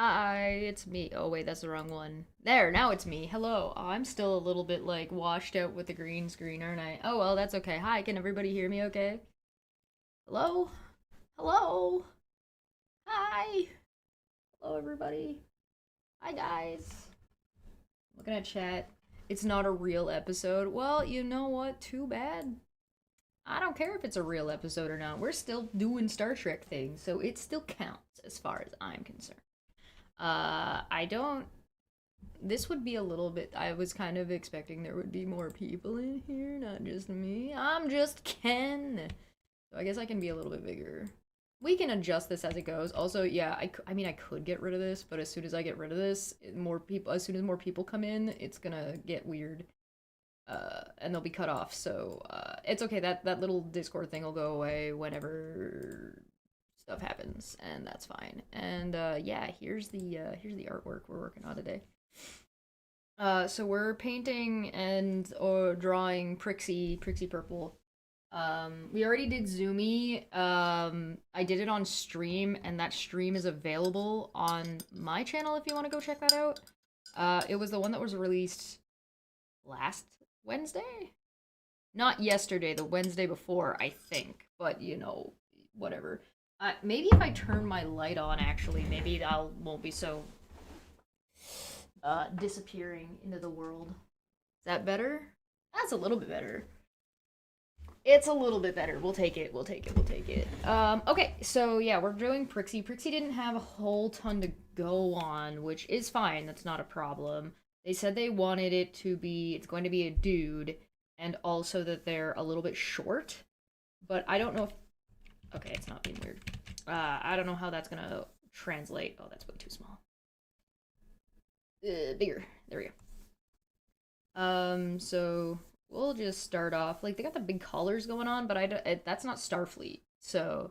Hi, it's me. Oh wait, that's the wrong one. There, now it's me. Hello. Oh, I'm still a little bit like washed out with the green screen, aren't I? Oh well, that's okay. Hi, can everybody hear me okay? Hello? Hello? Hi. Hello everybody. Hi guys. Looking at chat. It's not a real episode. Well, you know what? Too bad. I don't care if it's a real episode or not. We're still doing Star Trek things, so it still counts as far as I'm concerned. I don't this would be a little bit. I was kind of expecting there would be more people in here, not just me. I'm just Ken. So I guess I can be a little bit bigger. We can adjust this as it goes. Also, yeah, I mean, I could get rid of this, but as soon as I get rid of this, more people, as soon as more people come in, it's gonna get weird. And they'll be cut off. So, it's okay. That little Discord thing will go away whenever stuff happens, and that's fine. And, yeah, here's the artwork we're working on today. So we're painting and or drawing Prixie Purple. We already did Zoomy. I did it on stream, and that stream is available on my channel if you want to go check that out. It was the one that was released last Wednesday? Not yesterday, the Wednesday before, I think. But, you know, whatever. Maybe if I turn my light on, actually, maybe I won't be so disappearing into the world. Is that better? That's a little bit better. It's a little bit better. We'll take it. We'll take it. We'll take it. Okay, so yeah, we're doing Prixie. Prixie didn't have a whole ton to go on, which is fine. That's not a problem. They said they wanted it to be, it's going to be a dude, and also that they're a little bit short. But I don't know if, okay, it's not being weird. I don't know how that's gonna translate. Oh, that's way too small. Bigger. There we go. So we'll just start off. Like, they got the big collars going on, but that's not Starfleet. So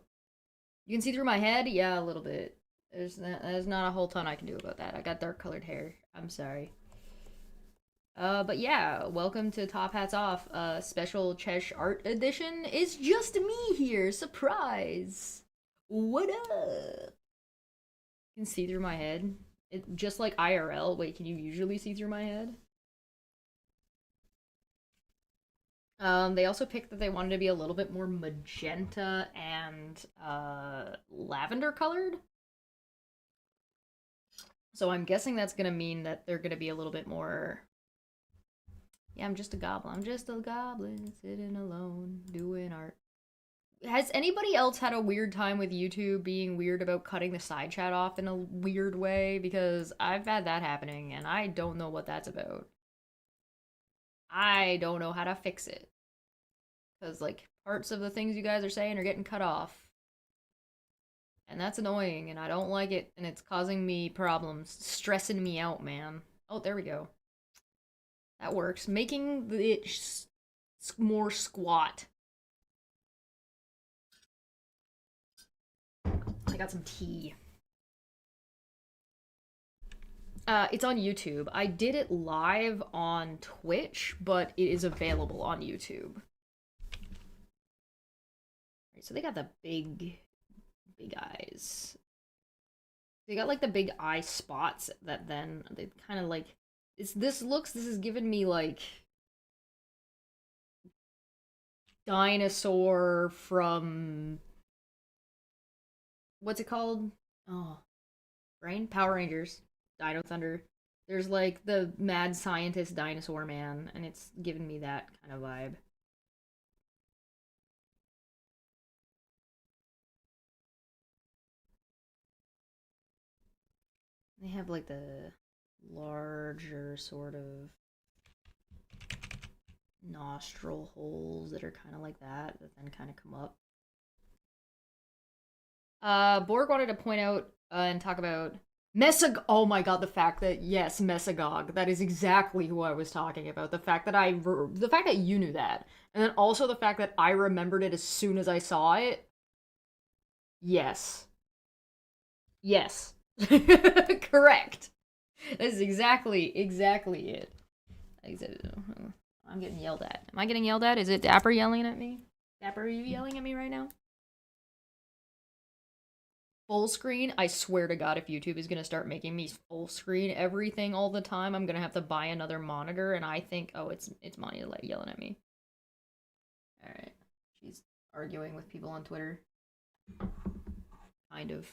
you can see through my head? Yeah, a little bit. There's not a whole ton I can do about that. I got dark colored hair. I'm sorry. But yeah, welcome to Top Hats Off. Special Chesh Art Edition. It's just me here. Surprise. What up? You can see through my head. Just like IRL. Wait, can you usually see through my head? They also picked that they wanted to be a little bit more magenta and lavender colored. So I'm guessing that's gonna mean that they're gonna be a little bit more. Yeah, I'm just a goblin. I'm just a goblin sitting alone doing art. Has anybody else had a weird time with YouTube being weird about cutting the side chat off in a weird way? Because I've had that happening and I don't know what that's about. I don't know how to fix it. Because, like, parts of the things you guys are saying are getting cut off. And that's annoying, and I don't like it, and it's causing me problems. Stressing me out, man. Oh, there we go. That works. Making it more squat. I got some tea. It's on YouTube. I did it live on Twitch, but it is available on YouTube. Alright, so they got the big eyes. They got like the big eye spots that then they kind of like. This is giving me like dinosaur from what's it called? Oh, brain Power Rangers, Dino Thunder. There's like the mad scientist dinosaur man, and it's giving me that kind of vibe. They have like the larger sort of nostril holes that are kind of like that then kind of come up. Borg wanted to point out and talk about Mesag. Oh my god, the fact that yes, Mesagog. That is exactly who I was talking about. The fact that you knew that, and then also the fact that I remembered it as soon as I saw it. Yes, yes, correct. This is exactly it. I'm getting yelled at. Am I getting yelled at? Is it Dapper yelling at me? Dapper, are you yelling at me right now? Full screen, I swear to God, if YouTube is gonna start making me full screen everything all the time, I'm gonna have to buy another monitor. And I think, oh, it's Monty yelling at me. All right, she's arguing with people on Twitter, kind of.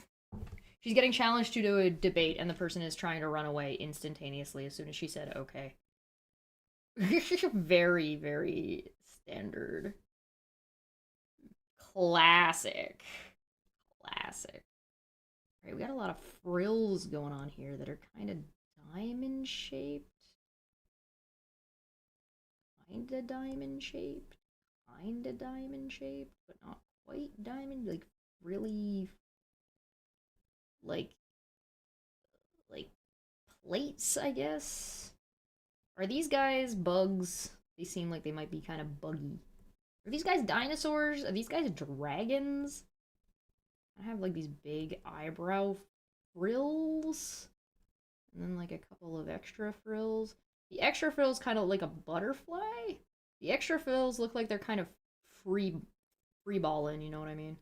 She's getting challenged to do a debate, and the person is trying to run away instantaneously as soon as she said okay. Very, very standard. Classic. Classic. Right, we got a lot of frills going on here that are kind of diamond shaped. Kinda diamond shaped. Kinda diamond shaped, but not quite diamond. Like, really, like, like plates, I guess. Are these guys bugs? They seem like they might be kind of buggy. Are these guys dinosaurs? Are these guys dragons? I have like these big eyebrow frills. And then like a couple of extra frills. The extra frills kind of like a butterfly. The extra frills look like they're kind of free balling, you know what I mean?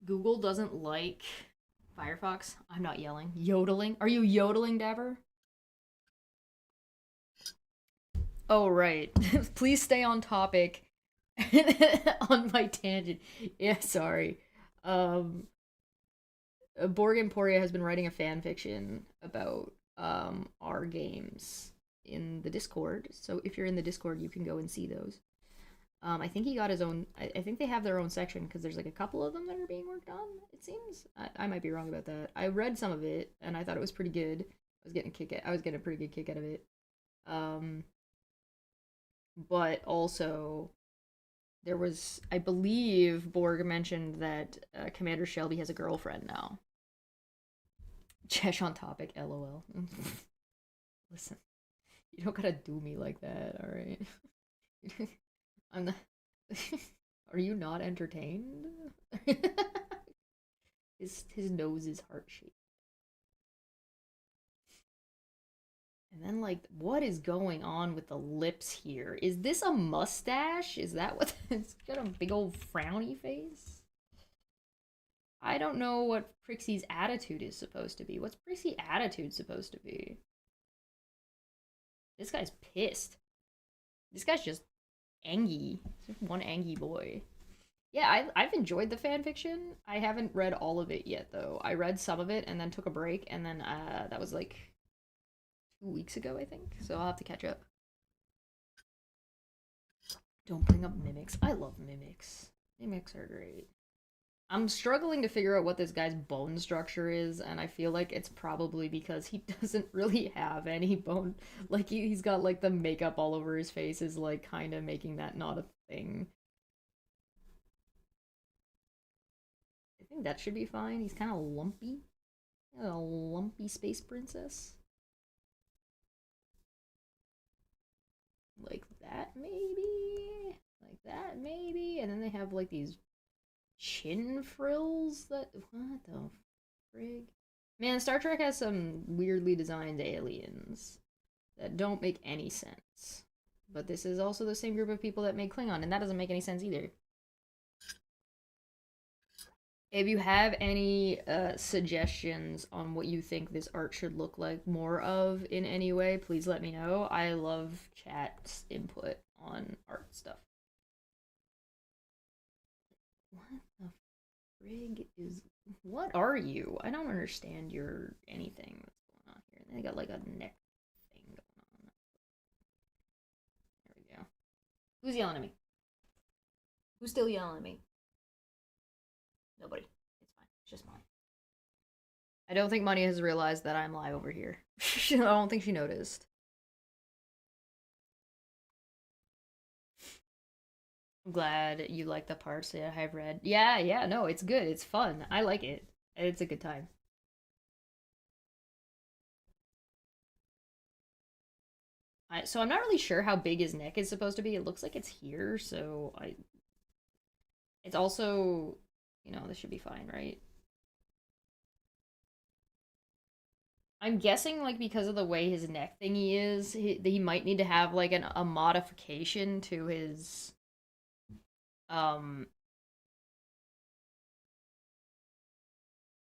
Google doesn't like Firefox. I'm not yelling. Yodeling. Are you yodeling, Dabber? Oh, right. Please stay on topic. On my tangent. Yeah, sorry. Um, Borg Emporia has been writing a fan fiction about our games in the Discord. So if you're in the Discord, you can go and see those. I think he got his own. I think they have their own section because there's like a couple of them that are being worked on. It seems. I might be wrong about that. I read some of it and I thought it was pretty good. I was getting a pretty good kick out of it. Um, but also there was, I believe, Borg mentioned that Commander Shelby has a girlfriend now. Chesh on topic, lol. Listen, you don't gotta do me like that, alright? I'm not. Are you not entertained? his nose is heart shaped. And then, like, what is going on with the lips here? Is this a mustache? Is that what? It's got a big old frowny face. I don't know what Prixie's attitude is supposed to be. What's Prixie's attitude supposed to be? This guy's pissed. This guy's just angy. Just one angy boy. Yeah, I've enjoyed the fan fiction. I haven't read all of it yet, though. I read some of it and then took a break, and then that was like 2 weeks ago, I think. So I'll have to catch up. Don't bring up mimics. I love mimics. Mimics are great. I'm struggling to figure out what this guy's bone structure is, and I feel like it's probably because he doesn't really have any bone. Like, he's got, like, the makeup all over his face is, like, kind of making that not a thing. I think that should be fine. He's kind of lumpy. A lumpy space princess. Like that, maybe? Like that, maybe? And then they have, like, these chin frills that. What the frig? Man, Star Trek has some weirdly designed aliens that don't make any sense. But this is also the same group of people that make Klingon, and that doesn't make any sense either. If you have any suggestions on what you think this art should look like more of in any way, please let me know. I love chat's input on art stuff. What the frig is... What are you? I don't understand your anything that's going on here. They got like a neck thing going on. There we go. Who's yelling at me? Who's still yelling at me? Nobody. It's fine. It's just mine. I don't think Money has realized that I'm live over here. I don't think she noticed. I'm glad you like the parts that I've read. Yeah, no, it's good. It's fun. I like it. It's a good time. So I'm not really sure how big his neck is supposed to be. It looks like it's here, so I... It's also... You know, this should be fine, right? I'm guessing, like, because of the way his neck thingy is, he might need to have, like, a modification to his,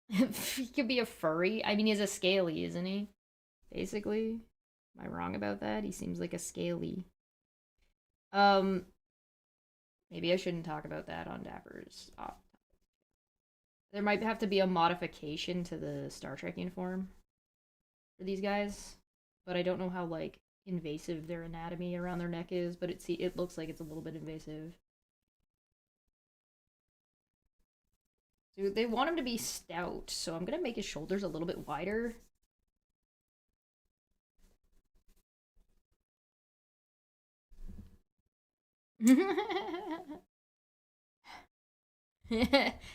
He could be a furry. I mean, he's a scaly, isn't he? Basically. Am I wrong about that? He seems like a scaly. Um, maybe I shouldn't talk about that on Dapper's. There might have to be a modification to the Star Trek uniform for these guys, but I don't know how like invasive their anatomy around their neck is. But it looks like it's a little bit invasive. Dude, they want him to be stout, so I'm gonna make his shoulders a little bit wider.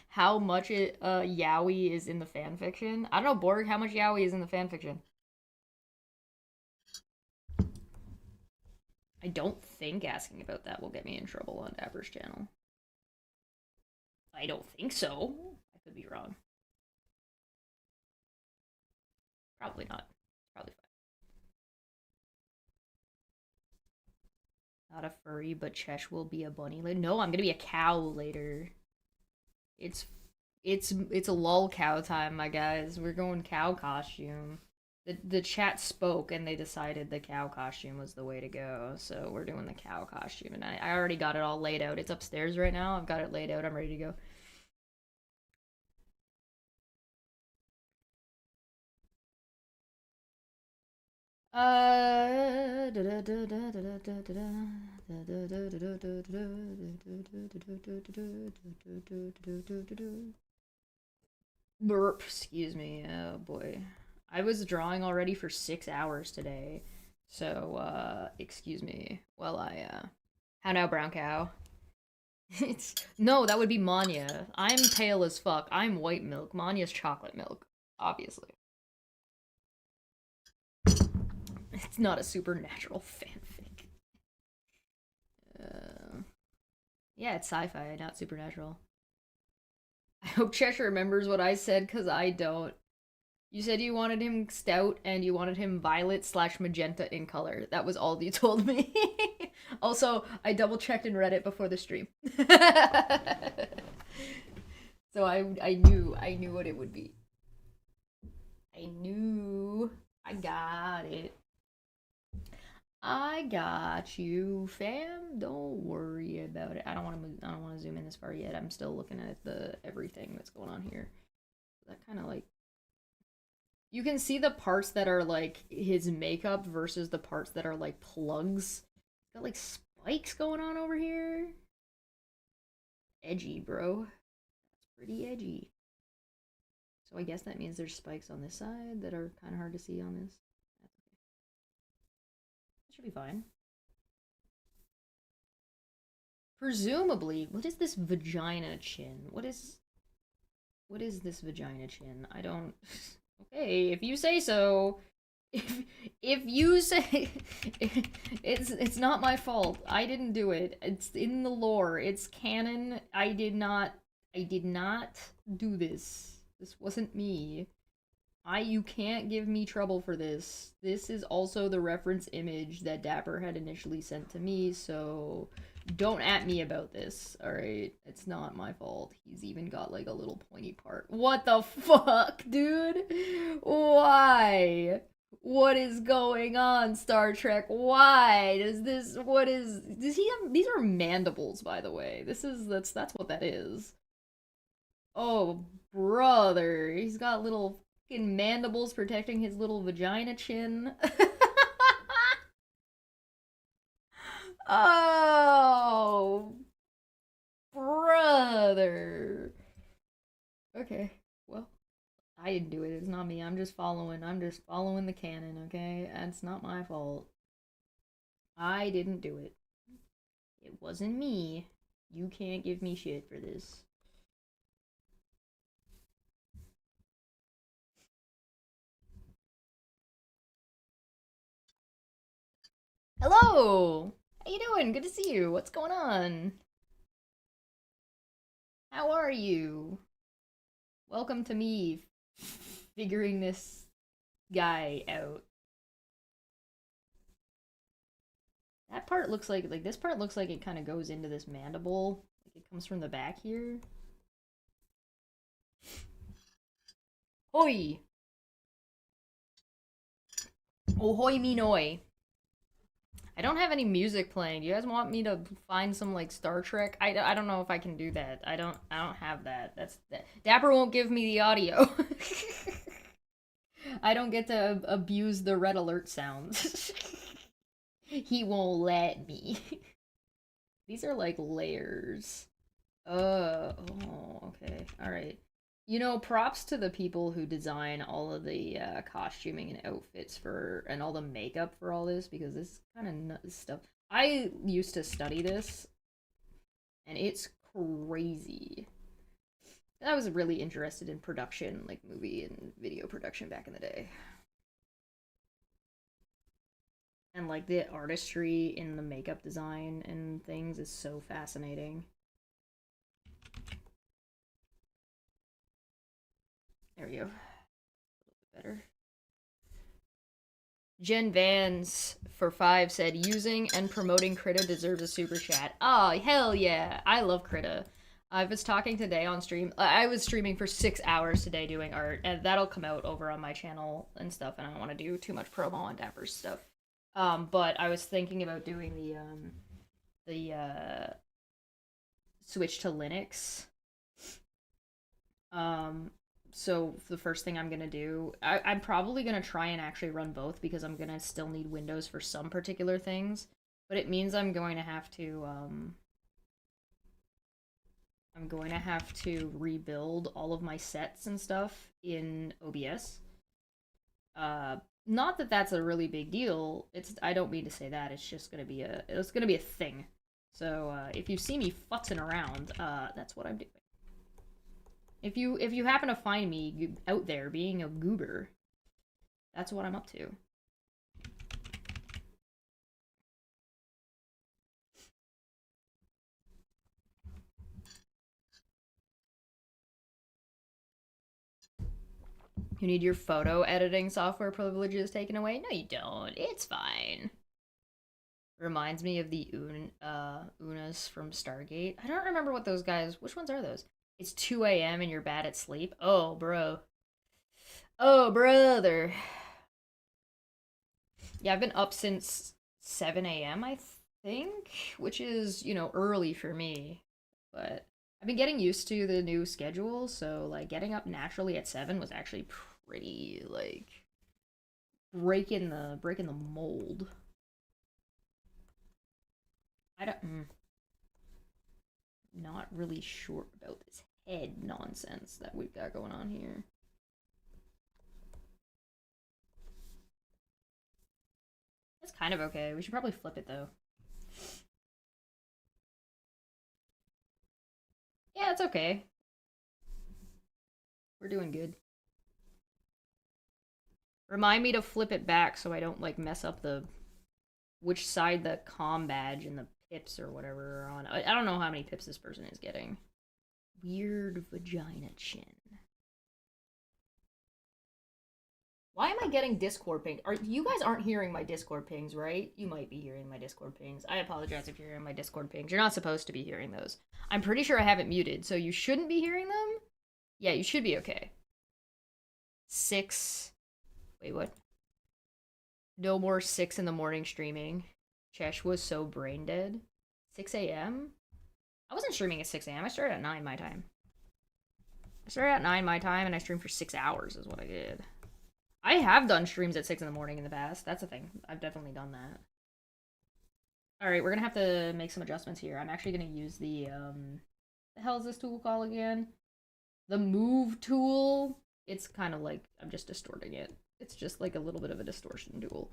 How much yaoi is in the fan fiction? I don't know, Borg. How much yaoi is in the fan fiction? I don't think asking about that will get me in trouble on Dapper's channel. I don't think so. I could be wrong. Probably not. Probably fine. Not a furry, but Chesh will be a bunny. No, I'm gonna be a cow later. It's it's a lull cow time, my guys. We're going cow costume. The chat spoke and they decided the cow costume was the way to go. So we're doing the cow costume, and I already got it all laid out. It's upstairs right now. I've got it laid out. I'm ready to go. Burp, excuse me. Oh boy. I was drawing already for 6 hours today. So, excuse me. Well, how now, brown cow? It's no, that would be Manya. I'm pale as fuck. I'm white milk. Manya's chocolate milk, obviously. It's not a supernatural fanfic. Yeah, it's sci-fi, not supernatural. I hope Cheshire remembers what I said, because I don't. You said you wanted him stout and you wanted him violet slash magenta in color. That was all you told me. Also, I double checked and read it before the stream. So I knew what it would be. I knew. I got it. I got you, fam. Don't worry about it. I don't want to. I don't want to zoom in this far yet. I'm still looking at the everything that's going on here. That kind of like you can see the parts that are like his makeup versus the parts that are like plugs. Got like spikes going on over here. Edgy, bro. That's pretty edgy. So I guess that means there's spikes on this side that are kind of hard to see on this. That's okay. That should be fine. Presumably, what is this vagina chin? What is this vagina chin? I don't. Okay, if you say so. If you say it's not my fault. I didn't do it. It's in the lore. It's canon. I did not do this. This wasn't me. You can't give me trouble for this. This is also the reference image that Dapper had initially sent to me, so don't at me about this, alright? It's not my fault. He's even got like a little pointy part. What the fuck, dude? Why? What is going on, Star Trek? Why does this? Does he have? These are mandibles, by the way. That's what that is. Oh, brother, he's got little fucking mandibles protecting his little vagina chin. Oh, brother. Okay, well, I didn't do it. It's not me. I'm just following. I'm just following the canon. Okay, it's not my fault. I didn't do it. It wasn't me. You can't give me shit for this. Hello! How you doing? Good to see you. What's going on? How are you? Welcome to me figuring this guy out. That part looks like this part looks like it kind of goes into this mandible. Like it comes from the back here. Hoi! Ohoi me noi. I don't have any music playing. Do you guys want me to find some like Star Trek? I don't know if I can do that. I don't have that. That's that. Dapper won't give me the audio. I don't get to abuse the red alert sounds. He won't let me. These are like layers. Oh, okay. All right. You know, props to the people who design all of the costuming and outfits for and all the makeup for all this because this kind of stuff. I used to study this and it's crazy. I was really interested in production, like movie and video production back in the day. And like the artistry in the makeup design and things is so fascinating. There we go. A little bit better. Jen Vans for 5 said using and promoting Krita deserves a super chat. Oh, hell yeah. I love Krita. I was talking today on stream. I was streaming for 6 hours today doing art, and that'll come out over on my channel and stuff, and I don't want to do too much promo on Dapper's stuff. But I was thinking about doing the switch to Linux. So the first thing I'm gonna do, I'm probably gonna try and actually run both because I'm gonna still need Windows for some particular things, but it means I'm going to have to rebuild all of my sets and stuff in OBS. Not that that's a really big deal. I don't mean to say that. It's just gonna be a thing. So if you see me futzing around, that's what I'm doing. If you happen to find me out there being a goober, that's what I'm up to. You need your photo editing software privileges taken away? No, you don't. It's fine. Reminds me of the Unas from Stargate. I don't remember what those guys. Which ones are those? It's 2 a.m. and you're bad at sleep. Oh, bro. Oh, brother. Yeah, I've been up since 7 a.m., I think, which is, early for me. But I've been getting used to the new schedule, so like getting up naturally at 7 was actually pretty like breaking the mold. I don't not really sure about this head nonsense that we've got going on here. It's kind of okay. We should probably flip it though. Yeah, it's okay. We're doing good. Remind me to flip it back so I don't like mess up the which side the comm badge and the pips or whatever are on. I don't know how many pips this person is getting. Weird vagina chin. Why am I getting Discord pings? You guys aren't hearing my Discord pings, right? You might be hearing my Discord pings. I apologize if you're hearing my Discord pings. You're not supposed to be hearing those. I'm pretty sure I have it muted, so you shouldn't be hearing them. Yeah, you should be okay. 6. Wait, what? No more 6 in the morning streaming. Chesh was so brain dead. 6 a.m.? I wasn't streaming at 6 a.m. I started at 9 my time. I started at 9 my time and I streamed for 6 hours is what I did. I have done streams at 6 in the morning in the past. That's a thing. I've definitely done that. Alright, we're gonna have to make some adjustments here. I'm actually gonna use the hell is this tool called again? The move tool. It's kind of like I'm just distorting it. It's just like a little bit of a distortion tool.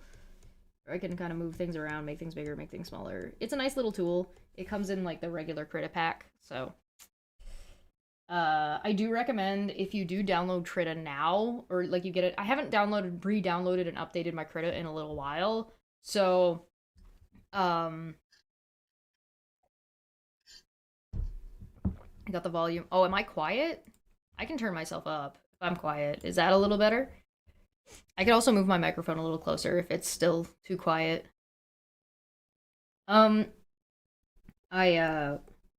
I can kind of move things around, make things bigger, make things smaller. It's a nice little tool. It comes in like the regular Krita pack, so I do recommend if you do download Krita now, or like you get it. I haven't re-downloaded and updated my Krita in a little while, so I got the volume. Oh, am I quiet? I can turn myself up if I'm quiet. Is that a little better? I could also move my microphone a little closer if it's still too quiet. What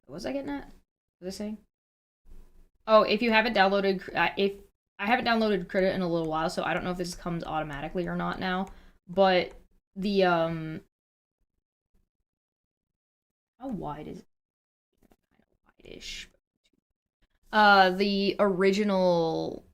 was I getting at? What was I saying? Oh, if you haven't downloaded, I haven't downloaded Credit in a little while, so I don't know if this comes automatically or not now. But the how wide is it? Kind of wide-ish. The original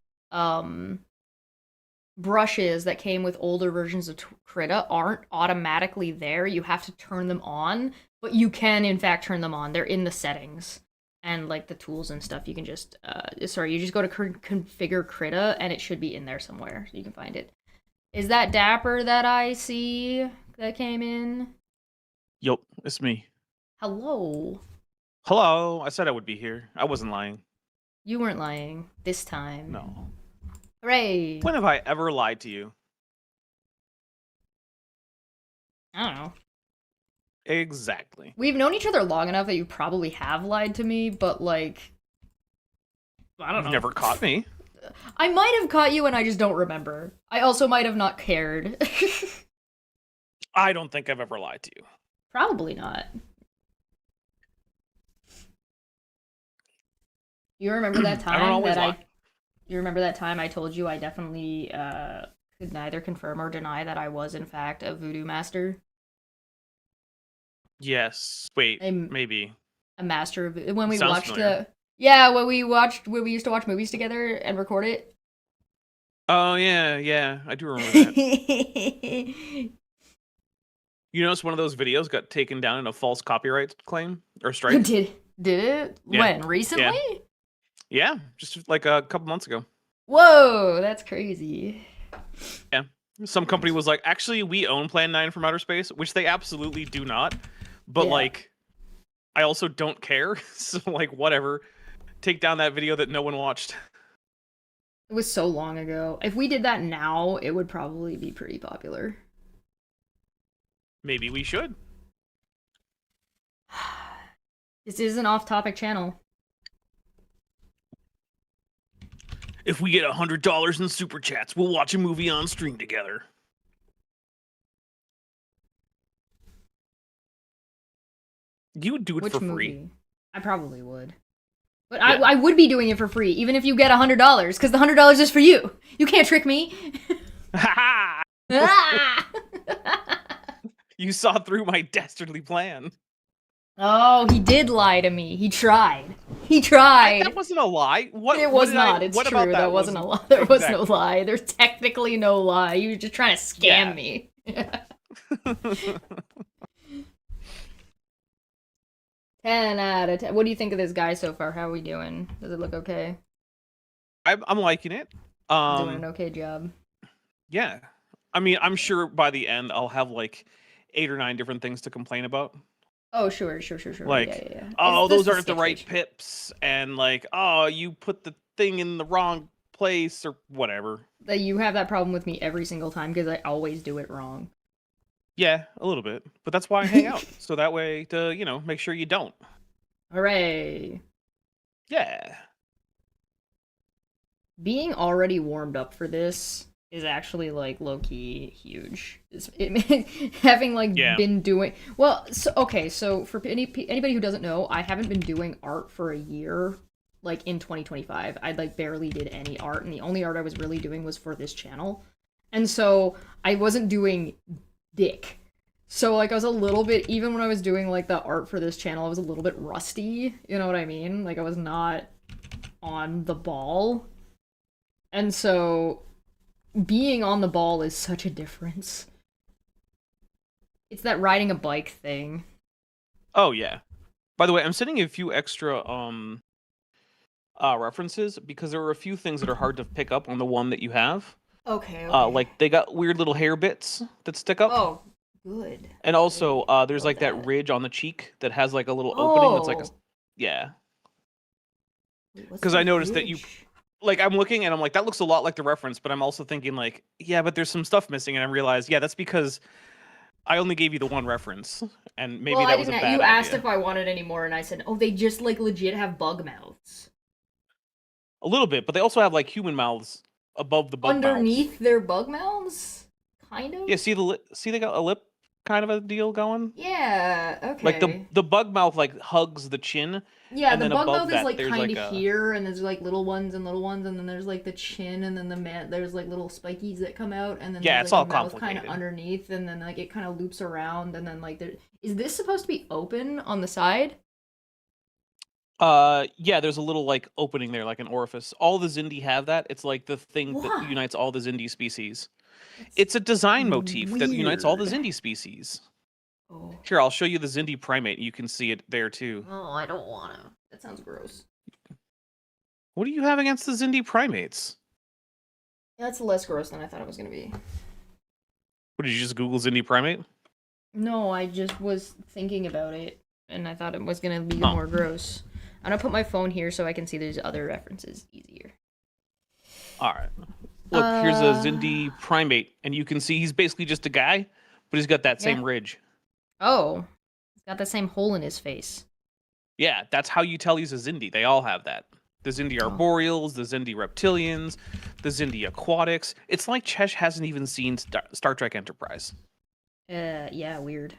brushes that came with older versions of Krita aren't automatically there. You have to turn them on, but you can in fact turn them on. They're in the settings and like the tools and stuff. You can just you just go to configure Krita and it should be in there somewhere so you can find it. Is that Dapper that I see that came in? Yup, it's me. Hello. Hello. I said I would be here. I wasn't lying. You weren't lying this time. No. Hooray. When have I ever lied to you? I don't know. Exactly. We've known each other long enough that you probably have lied to me, but like, I don't know. You've never caught me. I might have caught you and I just don't remember. I also might have not cared. I don't think I've ever lied to you. Probably not. You remember that time I don't always lie. You remember that time I told you I definitely could neither confirm or deny that I was in fact a voodoo master? Yes. Wait, maybe. A master of when we Sounds watched familiar. when we used to watch movies together and record it. Oh yeah, I do remember that. You notice one of those videos got taken down in a false copyright claim or strike? Did it? Yeah. When? Recently? Yeah, just like a couple months ago. Whoa, that's crazy. Yeah. Some company was like, actually, we own Plan 9 from Outer Space, which they absolutely do not. But, like, I also don't care. So, like, whatever. Take down that video that no one watched. It was so long ago. If we did that now, it would probably be pretty popular. Maybe we should. This is an off-topic channel. If we get $100 in super chats, we'll watch a movie on stream together. You would do it for free. I probably would. But yeah. I would be doing it for free, even if you get $100, because the $100 is for you. You can't trick me. You saw through my dastardly plan. Oh, he did lie to me. He tried. He tried. That wasn't a lie. What? It was not. It's true. That wasn't a lie. There was no lie. There's technically no lie. You were just trying to scam me. 10 out of 10. What do you think of this guy so far? How are we doing? Does it look okay? I'm liking it. Doing an okay job. Yeah. I mean, I'm sure by the end I'll have like 8 or 9 different things to complain about. Oh, sure. Like, yeah. Oh, those aren't the right pips, and like, oh, you put the thing in the wrong place, or whatever. That you have that problem with me every single time because I always do it wrong. Yeah, a little bit, but that's why I hang out, so that way to make sure you don't. Hooray! Yeah. Being already warmed up for this is actually like low-key huge. Having like been doing so for anybody who doesn't know, I haven't been doing art for a year. Like in 2025, I like barely did any art, and the only art I was really doing was for this channel, and so I wasn't doing dick. So like I was a little bit, even when I was doing like the art for this channel, I was a little bit rusty. You know what I mean? Like I was not on the ball, and so being on the ball is such a difference. It's that riding a bike thing. Oh yeah. By the way, I'm sending you a few extra references because there are a few things that are hard to pick up on the one that you have. Okay. Like they got weird little hair bits that stick up. Oh, good. And also, there's like that ridge on the cheek that has like a little opening that's like yeah. Because I noticed that you. Like, I'm looking and I'm like, that looks a lot like the reference, but I'm also thinking like, yeah, but there's some stuff missing, and I realized, yeah, that's because I only gave you the one reference, and maybe that was a bad idea. You asked if I wanted any more, and I said, oh, they just like legit have bug mouths. A little bit, but they also have like human mouths above the bug mouths. Underneath their bug mouths? Kind of? Yeah, see they got a lip kind of a deal going. Yeah, Like okay. the bug mouth like hugs the chin, Yeah, and the then bug above mouth is that like there's kind like of a here, and there's like little ones, and then there's like the chin, and then there's like little spikies that come out, and then yeah, there's it's like a all mouth kind of complicated. underneath, and then like it kind of loops around, and then like there is this supposed to be open on the side? Yeah, there's a little like opening there, like an orifice. All the Xindi have that. It's like the thing that Why? unites all the Xindi species. That's It's a design motif that unites all the weird. Xindi species. Oh. Here, I'll show you the Xindi primate. You can see it there too. Oh, I don't wanna. That sounds gross. What do you have against the Xindi primates? That's less gross than I thought it was gonna be. What did you just Google Xindi primate? No, I just was thinking about it, and I thought it was gonna be Oh, more gross. I'm gonna put my phone here so I can see these other references easier. all right. Look, here's a Uh Xindi primate, and you can see he's basically just a guy, but he's got that yeah. same ridge. Oh, he's got the same hole in his face. Yeah, that's how you tell he's a Xindi. They all have that. The Xindi Oh. Arboreals, the Xindi Reptilians, the Xindi Aquatics. It's like Chesh hasn't even seen Star Trek Enterprise. Yeah, weird.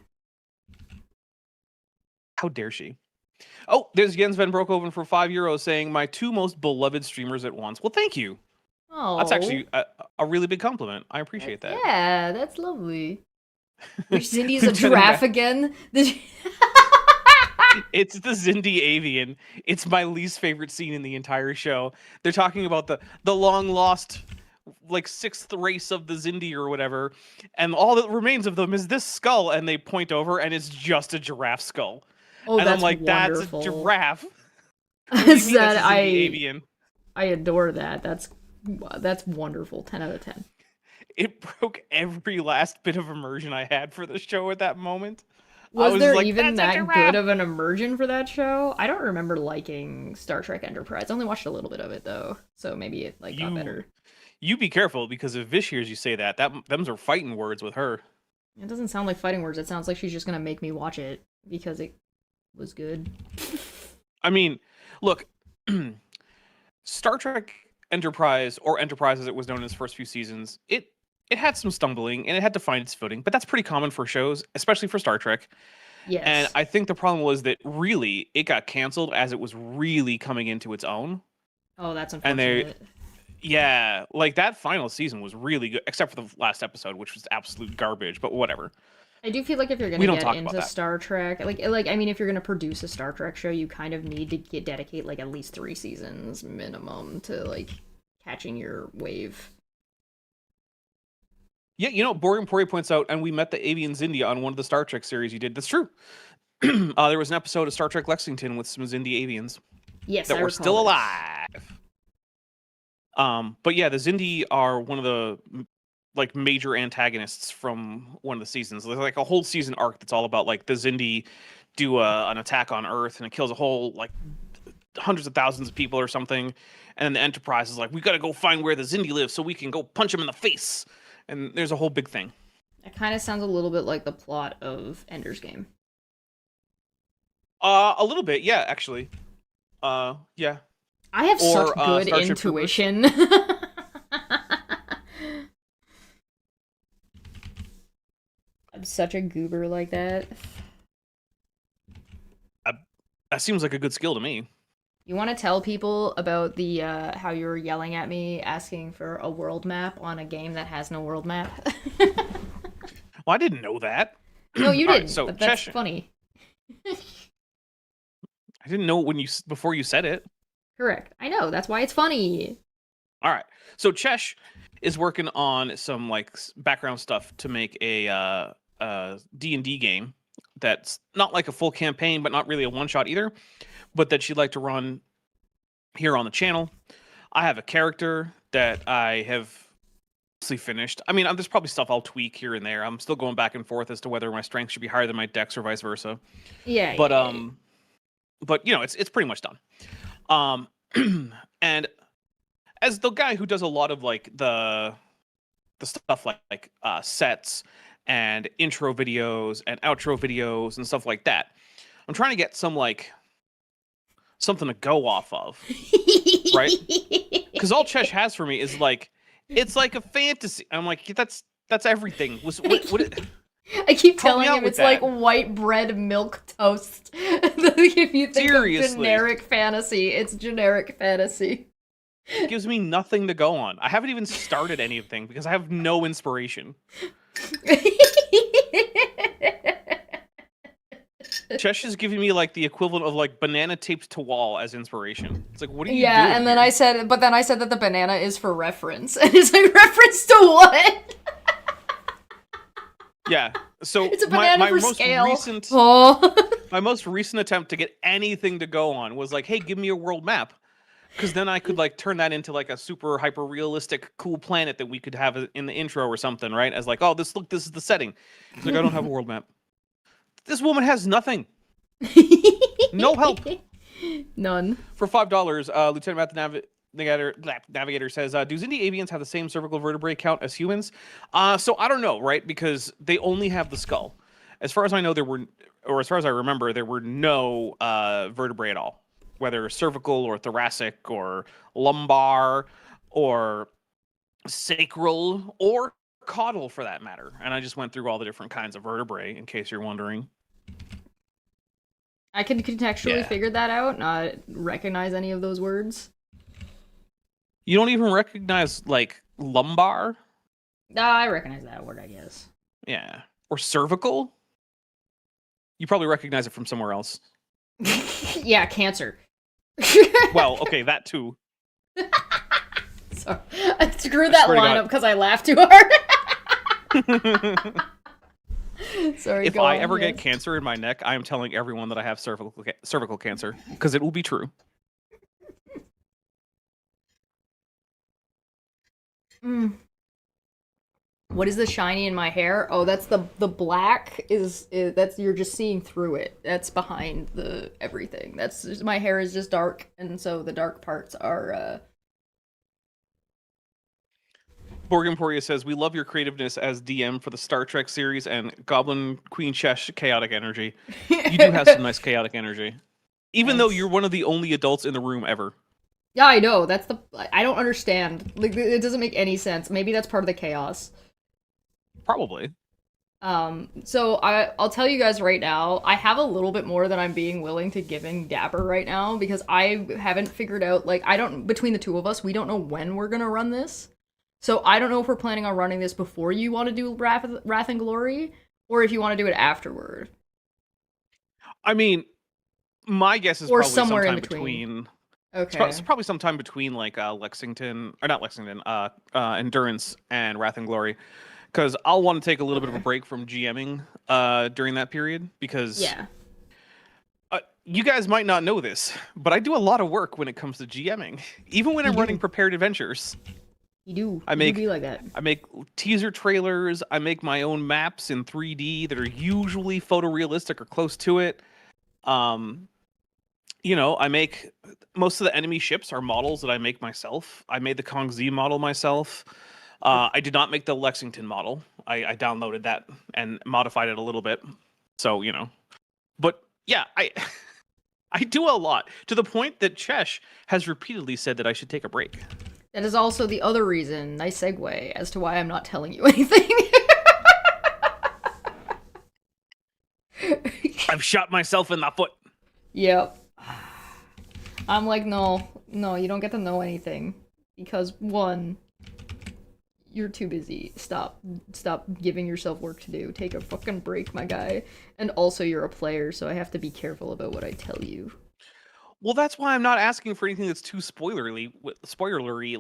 How dare she? Oh, there's Jens Van Broekhoven for €5 saying, my two most beloved streamers at once. Well, thank you. Oh, That's actually a really big compliment. I appreciate that. yeah, that's lovely. Which Xindi is a Lieutenant giraffe again? It's the Xindi Avian. It's my least favorite scene in the entire show. They're talking about the long lost like sixth race of the Xindi or whatever, and all that remains of them is this skull, and they point over and it's just a giraffe skull. Oh, And I'm that's like, wonderful. that's a giraffe. What do you mean that's a Xindi Avian? I adore that. That's wonderful. 10 out of 10. It broke every last bit of immersion I had for the show at that moment. I Was was there like, even that's a that giraffe. good of an immersion for that show? I don't remember liking Star Trek Enterprise. I only watched a little bit of it though, so maybe it like got better. You be careful, because if Vish hears you say that them's are fighting words with her. It doesn't sound like fighting words. It sounds like she's just gonna make me watch it because it was good. I mean, look, Star Trek Enterprise, or Enterprise as it was known in its first few seasons, it had some stumbling and it had to find its footing, but that's pretty common for shows, especially for Star Trek. Yes. And I think the problem was that really it got canceled as it was really coming into its own. Oh, that's And unfortunate. yeah, like that final season was really good, except for the last episode, which was absolute garbage, but whatever. I do feel like if you're We gonna don't get talk about into that. Star Trek, like I mean, if you're gonna produce a Star Trek show, you kind of need to dedicate like at least 3 seasons minimum to like catching your wave. Yeah, Borean Pori points out, and we met the Avian Xindi on one of the Star Trek series you did. That's true. There was an episode of Star Trek Lexington with some Xindi Avians Yes, that I were recall still this. alive. But yeah, the Xindi are one of the like major antagonists from one of the seasons. There's like a whole season arc that's all about like the Xindi do an attack on Earth, and it kills a whole like hundreds of thousands of people or something. And then the Enterprise is like, we got to go find where the Xindi live so we can go punch him in the face. And there's a whole big thing. It kind of sounds a little bit like the plot of Ender's Game. A little bit, yeah, actually. Yeah. I have Or, such good Starship intuition. I'm such a goober like that. That seems like a good skill to me. You want to tell people about the how you were yelling at me asking for a world map on a game that has no world map? Well, I didn't know that. No, you All right, didn't. so But that's Chesh, funny. I didn't know it before you said it. Correct. I know. That's why it's funny. All right. So Chesh is working on some like background stuff to make a D&D game that's not like a full campaign, but not really a one-shot either, but that she'd like to run here on the channel. I have a character that I have mostly finished. I mean, there's probably stuff I'll tweak here and there. I'm still going back and forth as to whether my strength should be higher than my dex or vice versa. Yeah. But yeah. but it's pretty much done. And as the guy who does a lot of like the stuff like sets and intro videos and outro videos and stuff like that, I'm trying to get some like something to go off of, right? Because all Chesh has for me is like, it's like a fantasy. I'm like, that's everything. I keep Help me telling out him with it's like that. white bread milk toast. If you think of Seriously. generic fantasy, it's generic fantasy. Gives me nothing to go on. I haven't even started anything because I have no inspiration. Chesh is giving me like the equivalent of like banana taped to wall as inspiration. It's like, what are you Yeah, doing and then here? I said, but then I said that the banana is for reference, and it's like reference to what? Yeah. So It's a my banana my for most scale. recent Oh. my most recent attempt to get anything to go on was like, hey, give me a world map. Because then I could like turn that into like a super hyper realistic cool planet that we could have in the intro or something, right? As like, oh, this is the setting. It's like I don't have a world map. This woman has nothing. No help. None. For $5, Lieutenant Matt the Navigator says, do Xindi avians have the same cervical vertebrae count as humans? So I don't know, right? Because they only have the skull. As far as I know, or as far as I remember, there were no vertebrae at all, whether cervical or thoracic or lumbar or sacral or caudal for that matter. And I just went through all the different kinds of vertebrae in case you're wondering. I can contextually figure that out, not recognize any of those words. You don't even recognize, like, lumbar? I recognize that word, I guess. Yeah. Or cervical? You probably recognize it from somewhere else. Yeah, cancer. Well, okay, that too. Sorry. I screwed that swear to line God. up because I laughed too hard. Sorry, If I ever get cancer in my neck, I am telling everyone that I have cervical cancer, because it will be true. What is the shiny in my hair? Oh, that's the black is that's you're just seeing through it. That's behind the everything. That's just, my hair is just dark, and so the dark parts are Borg Emporia says, we love your creativeness as DM for the Star Trek series and Goblin Queen Chesh chaotic energy. You do have some nice chaotic energy. Even though you're one of the only adults in the room ever. Yeah, I know. That's the I don't understand. Like it doesn't make any sense. Maybe that's part of the chaos. Probably. So I'll tell you guys right now, I have a little bit more than I'm being willing to give in Dapper right now because I haven't figured out, like, between the two of us, we don't know when we're gonna run this. So I don't know if we're planning on running this before you want to do Wrath and Glory, or if you want to do it afterward. I mean, my guess is or probably somewhere sometime in between. Okay. It's probably sometime between like Lexington, or not Lexington, Endurance and Wrath and Glory. Because I'll want to take a little bit of a break from GMing during that period, because you guys might not know this, but I do a lot of work when it comes to GMing, even when I'm running prepared adventures. You do. You be like that. I make teaser trailers. I make my own maps in 3D that are usually photorealistic or close to it. You know, I make most of the enemy ships are models that I make myself. I made the Kong Z model myself. I did not make the Lexington model. I downloaded that and modified it a little bit. So, you know. But yeah, I do a lot, to the point that Chesh has repeatedly said that I should take a break. That is also the other reason, nice segue, as to why I'm not telling you anything. I've shot myself in the foot. Yep. I'm like, no, you don't get to know anything. Because, one, you're too busy. Stop giving yourself work to do. Take a fucking break, my guy. And also, you're a player, so I have to be careful about what I tell you. Well, that's why I'm not asking for anything that's too spoilery.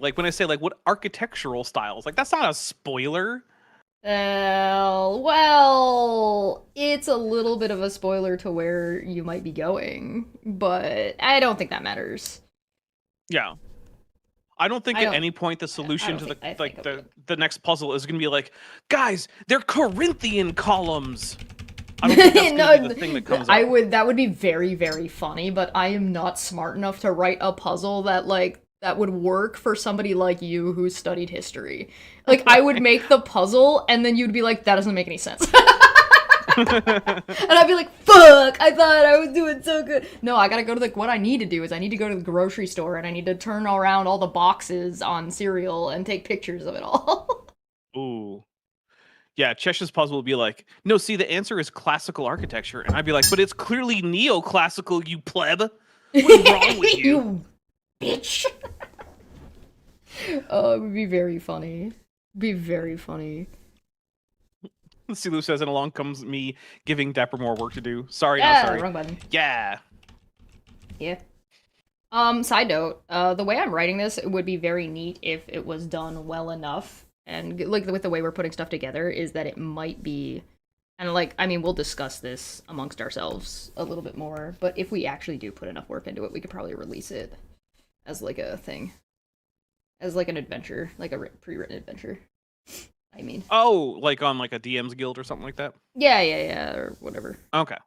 Like when I say like what architectural styles, like that's not a spoiler. Well, it's a little bit of a spoiler to where you might be going, but I don't think that matters. Yeah. I don't think at any point the solution to the next puzzle is going to be like, guys, they're Corinthian columns. I don't think that's going to be the thing that comes up. That would be very, very funny, but I am not smart enough to write a puzzle that would work for somebody like you who studied history. Like, I would make the puzzle, and then you'd be like, that doesn't make any sense. And I'd be like, fuck, I thought I was doing so good. No, I gotta go to what I need to do is I need to go to the grocery store, and I need to turn around all the boxes on cereal and take pictures of it all. Ooh. Yeah, Chesh's puzzle would be like, no, see, the answer is classical architecture. And I'd be like, but it's clearly neoclassical, you pleb. What is wrong with you? You bitch. Oh, it would be very funny. Be very funny. Silu says, and along comes me giving Dapper more work to do. Sorry, Yeah, not sorry. wrong button. Yeah. Yeah. Side note, the way I'm writing this, it would be very neat if it was done well enough. And like with the way we're putting stuff together, is that it might be, and like, I mean, we'll discuss this amongst ourselves a little bit more, but if we actually do put enough work into it, we could probably release it as like a thing. As like an adventure, like a pre-written adventure. I mean. Oh, like on like a DM's guild or something like that? Yeah, or whatever. Okay.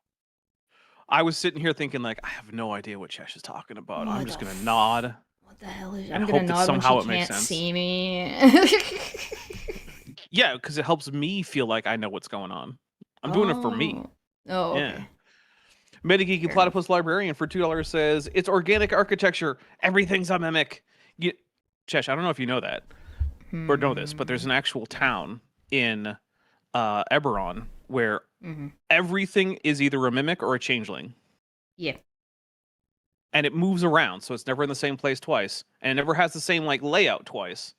I was sitting here thinking, like, I have no idea what Chesh is talking about. What I'm just gonna the nod. What the hell is? and I'm hope gonna that nod when somehow she it makes can't sense. see me. Yeah, because it helps me feel like I know what's going on. I'm doing it for me. Oh, okay. Yeah. Metageek and Platypus Librarian for $2 says, it's organic architecture. Everything's a mimic. Chesh, I don't know if you know that, or know this, but there's an actual town in Eberron where everything is either a mimic or a changeling. Yeah. And it moves around, so it's never in the same place twice. And it never has the same like layout twice.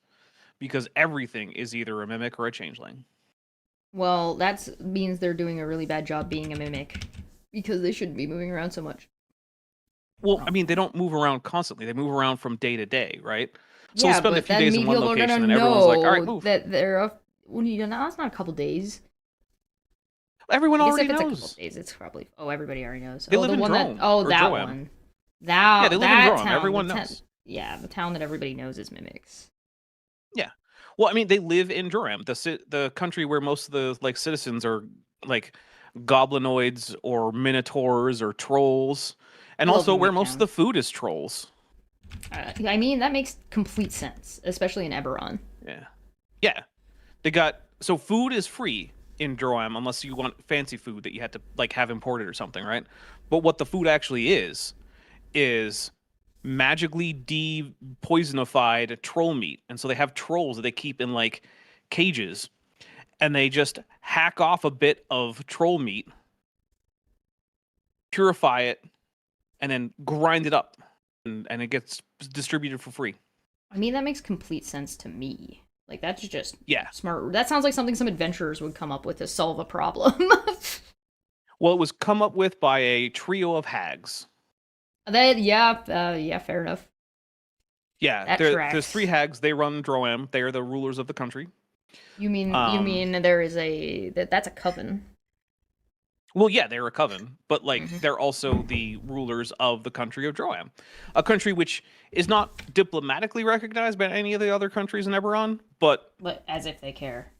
Because everything is either a mimic or a changeling. Well, that means they're doing a really bad job being a mimic. Because they shouldn't be moving around so much. Well, I mean, they don't move around constantly. They move around from day to day, right? So yeah, we'll spend a but few then days in one people are location, gonna and everyone's like, all right, know move. that they're a... Well, you know, it's not a couple days. Everyone I guess already if it's knows. a couple days, it's probably... Oh, everybody already knows. They oh, live the in one Drome, that... Oh, or that Droam. one. That, Yeah, they live that in Drome. town. Everyone knows. Yeah, the town that everybody knows is mimics. Yeah. Well, I mean, they live in Droam, the country where most of the like citizens are like goblinoids or minotaurs or trolls, and also where most of the food is trolls. I mean, that makes complete sense, especially in Eberron. Yeah. They got so food is free in Droam unless you want fancy food that you had to like have imported or something, right? But what the food actually is magically de-poisonified troll meat. And so they have trolls that they keep in like cages, and they just hack off a bit of troll meat, purify it, and then grind it up, and it gets distributed for free. I mean, that makes complete sense to me. Like, that's just smart. That sounds like something some adventurers would come up with to solve a problem. Well, it was come up with by a trio of hags. Yeah, fair enough. Yeah, there's 3 hags. They run Droam. They are the rulers of the country. You mean there is that's a coven? Well, yeah, they're a coven, but like they're also the rulers of the country of Droam, a country which is not diplomatically recognized by any of the other countries in Eberron, but as if they care.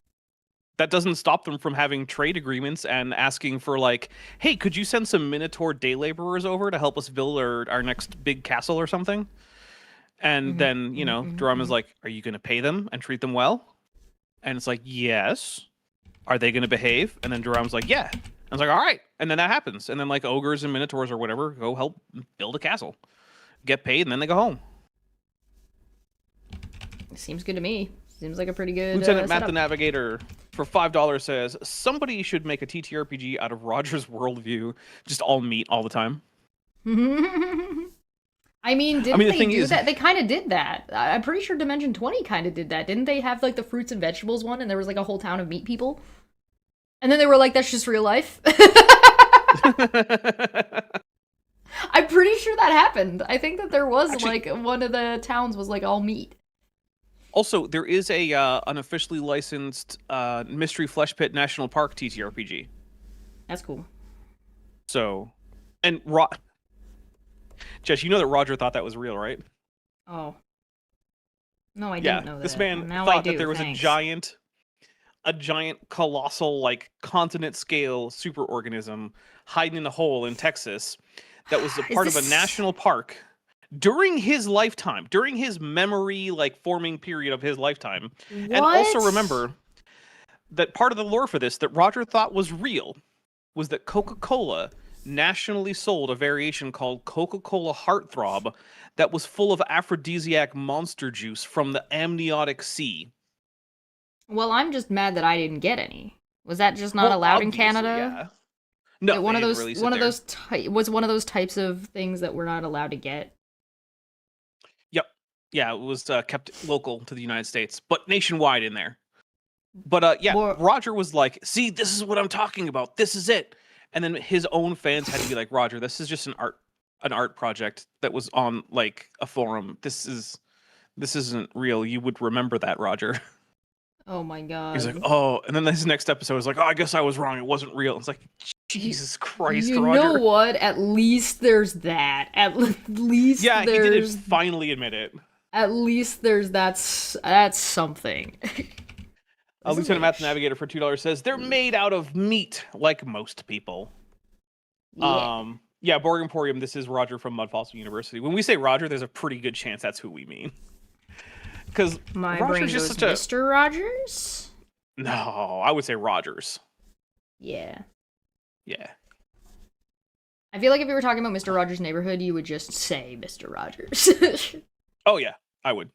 That doesn't stop them from having trade agreements and asking for like, hey, could you send some Minotaur day laborers over to help us build our next big castle or something? And then, you know, Droam is like, are you going to pay them and treat them well? And it's like, yes. Are they going to behave? And then Droam's like, yeah. And I was like, all right. And then that happens. And then like ogres and minotaurs or whatever go help build a castle, get paid, and then they go home. Seems good to me. Seems like a pretty good Lieutenant Matt the Navigator for $5 says, somebody should make a TTRPG out of Roger's worldview, just all meat all the time. I mean, didn't they do that? They kind of did that. I'm pretty sure Dimension 20 kind of did that. Didn't they have like the fruits and vegetables one, and there was like a whole town of meat people? And then they were like, that's just real life. I'm pretty sure that happened. I think that there was like one of the towns was like all meat. Also, there is a unofficially licensed Mystery Flesh Pit National Park TTRPG. That's cool. So, and Jess, you know that Roger thought that was real, right? Oh. No, I didn't know that. This man now thought that there was a giant, colossal, like continent scale superorganism hiding in a hole in Texas that was a part of a national park during his lifetime, during his memory like forming period of his lifetime. What? And also remember that part of the lore for this that Roger thought was real was that Coca-Cola nationally sold a variation called Coca-Cola Heartthrob that was full of aphrodisiac monster juice from the amniotic sea. Well, I'm just mad that I didn't get any. Was that just not Well, allowed in obviously, Canada? yeah. No, One they of didn't those release it one of there. those was one of those types of things that we're not allowed to get. Yep. Yeah, it was kept local to the United States, but nationwide in there. But yeah, More Roger was like, "See, this is what I'm talking about. This is it." And then his own fans had to be like, "Roger, this is just an art project that was on like a forum. This isn't real. You would remember that, Roger." Oh my He's like, god. "Oh," and then his next episode is like, "Oh, I guess I was wrong. It wasn't real." It's like, You, Jesus Christ, you know Roger. what? At least there's that. Least Yeah, he did there's finally admit it. at least there's that's something. This is Lieutenant like a Math Navigator for $2 says they're made out of meat, like most people. yeah. Yeah, Borg Emporium. This is Roger from Mudfossil University. When we say Roger, there's a pretty good chance that's who we mean. Because My brain Roger's just goes, such a Mr. Rogers? no. I would say Rogers. Yeah. Yeah. I feel like if you were talking about Mr. Rogers' Neighborhood, you would just say Mr. Rogers. Oh yeah, I would.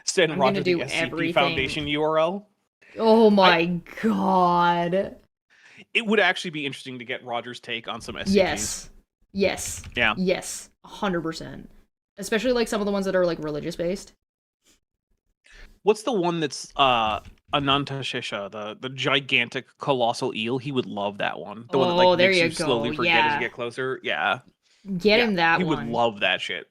Send I'm Roger gonna the do SCP everything. Foundation URL. Oh my god. It would actually be interesting to get Roger's take on some SCPs. Yes. Yes. Yeah. Yes. 100%. Especially like some of the ones that are like religious based. What's the one that's Anantashisha, the gigantic colossal eel? He would love that one. The one that like there makes you you slowly go. forget as you Yeah. get closer. Yeah. Get Yeah, him that he one. would love that shit.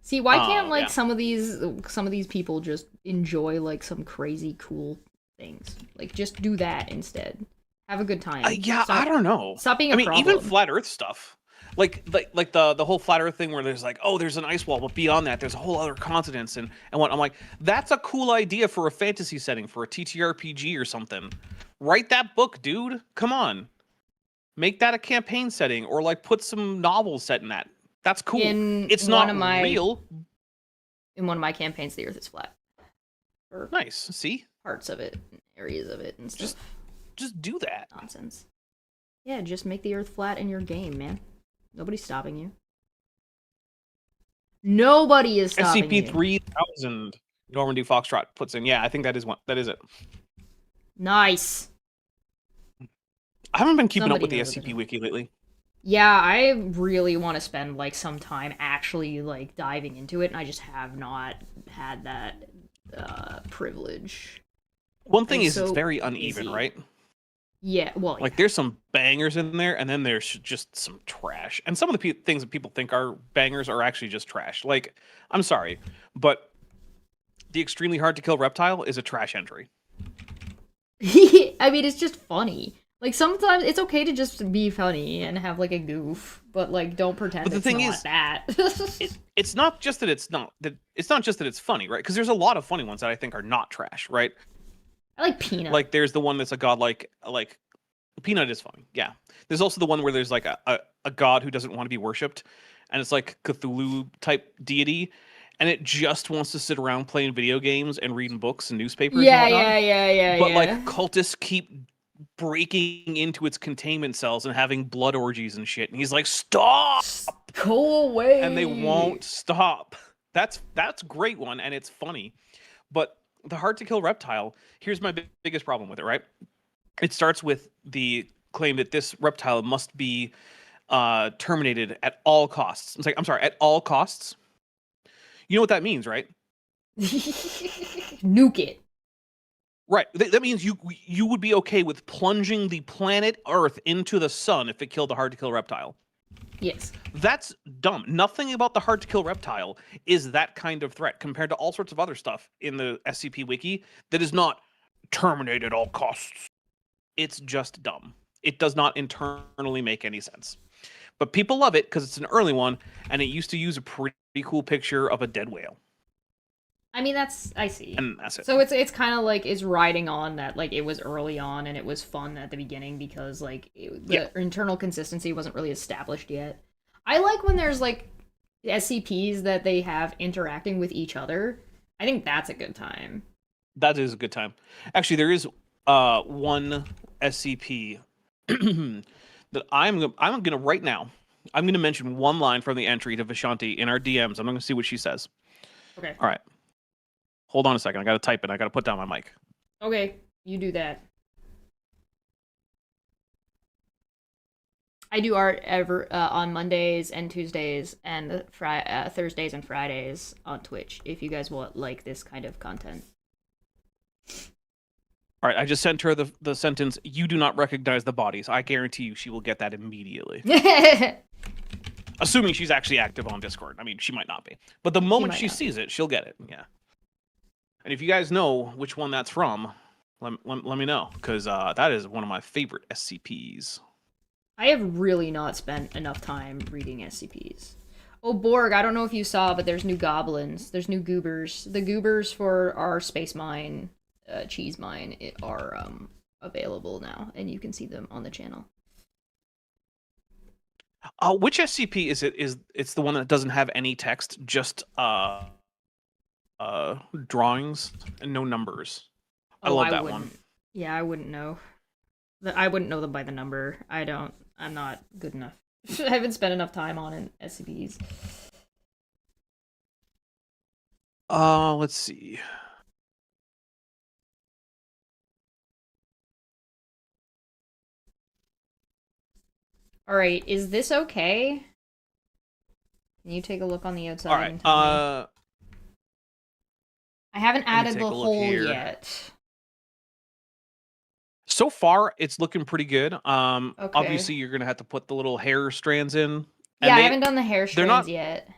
See, why can't like yeah. some of these people just enjoy like some crazy cool things? Like just do that instead. Have a good time. Yeah, I don't know. Stop being a problem. Even flat Earth stuff. Like the whole flat Earth thing where there's like, oh, there's an ice wall, but beyond that, there's a whole other continents and what. I'm like, that's a cool idea for a fantasy setting, for a TTRPG or something. Write that book, dude. Come on. Make that a campaign setting, or like put some novels set in that. That's cool. It's not real. In one of my campaigns, the Earth is flat. Or nice. See? Parts of it, areas of it, and stuff. Just do that. Nonsense. Yeah, just make the Earth flat in your game, man. Nobody's stopping you. Nobody is stopping you. SCP-3000. Normandy Foxtrot puts in. Yeah, I think that is one. That is it. Nice. I haven't been keeping up with the SCP Wiki lately. Yeah, I really want to spend like some time actually like diving into it, and I just have not had that privilege. One thing is, it's very uneven, right? Yeah, well, like there's some bangers in there, and then there's just some trash. And some of the things that people think are bangers are actually just trash. Like, I'm sorry, but the extremely hard to kill reptile is a trash entry. I mean, it's just funny. Like sometimes it's okay to just be funny and have like a goof, but like don't pretend. But the thing is that it's not just that it's not just that it's funny, right? Because there's a lot of funny ones that I think are not trash, right? I like Peanut. Like there's the one that's a god like Peanut is funny. Yeah. There's also the one where there's like a god who doesn't want to be worshipped, and it's like Cthulhu type deity, and it just wants to sit around playing video games and reading books and newspapers. Yeah, and whatnot. yeah. But like cultists keep breaking into its containment cells and having blood orgies and shit, and he's like, "Stop! Go away!" And they won't stop. That's a great one, and it's funny, but the hard to kill reptile, here's my biggest problem with it, right? It starts with the claim that this reptile must be terminated at all costs. It's like, I'm sorry, at all costs? You know what that means, right? Nuke it. Right. That means you would be okay with plunging the planet Earth into the sun if it killed a hard to kill reptile. Yes. That's dumb. Nothing about the hard to kill reptile is that kind of threat compared to all sorts of other stuff in the SCP Wiki that is not terminated at all costs. It's just dumb. It does not internally make any sense. But people love it because it's an early one, and it used to use a pretty cool picture of a dead whale. I mean, I see. And that's it. So it's kind of like it's riding on that, like it was early on and it was fun at the beginning because like the internal consistency wasn't really established yet. I like when there's like SCPs that they have interacting with each other. I think that's a good time. That is a good time. Actually, there is one SCP that I'm gonna right now. I'm gonna mention one line from the entry to Vishanti in our DMs. I'm gonna see what she says. Okay. All right. Hold on a second. I gotta type it. I gotta put down my mic. Okay, you do that. I do art on Mondays and Tuesdays and Thursdays and Fridays on Twitch. If you guys want like this kind of content. All right, I just sent her the sentence, "You do not recognize the bodies." I guarantee you she will get that immediately. Assuming she's actually active on Discord. I mean, she might not be. But the moment she sees it, she'll get it. Yeah. And if you guys know which one that's from, let me know. Because that is one of my favorite SCPs. I have really not spent enough time reading SCPs. Oh, Borg, I don't know if you saw, but there's new goblins. There's new goobers. The goobers for our space mine, cheese mine, are available now, and you can see them on the channel. Which SCP is it? It's the one that doesn't have any text, just drawings and no numbers. I love that one. Yeah, I wouldn't know. I wouldn't know them by the number. I'm not good enough. I haven't spent enough time on SCPs. Let's see. All right, is this okay? Can you take a look on the outside? All right. I haven't added the hole yet. So far, it's looking pretty good. Okay. Obviously, you're gonna have to put the little hair strands in. Yeah, I haven't done the hair strands yet.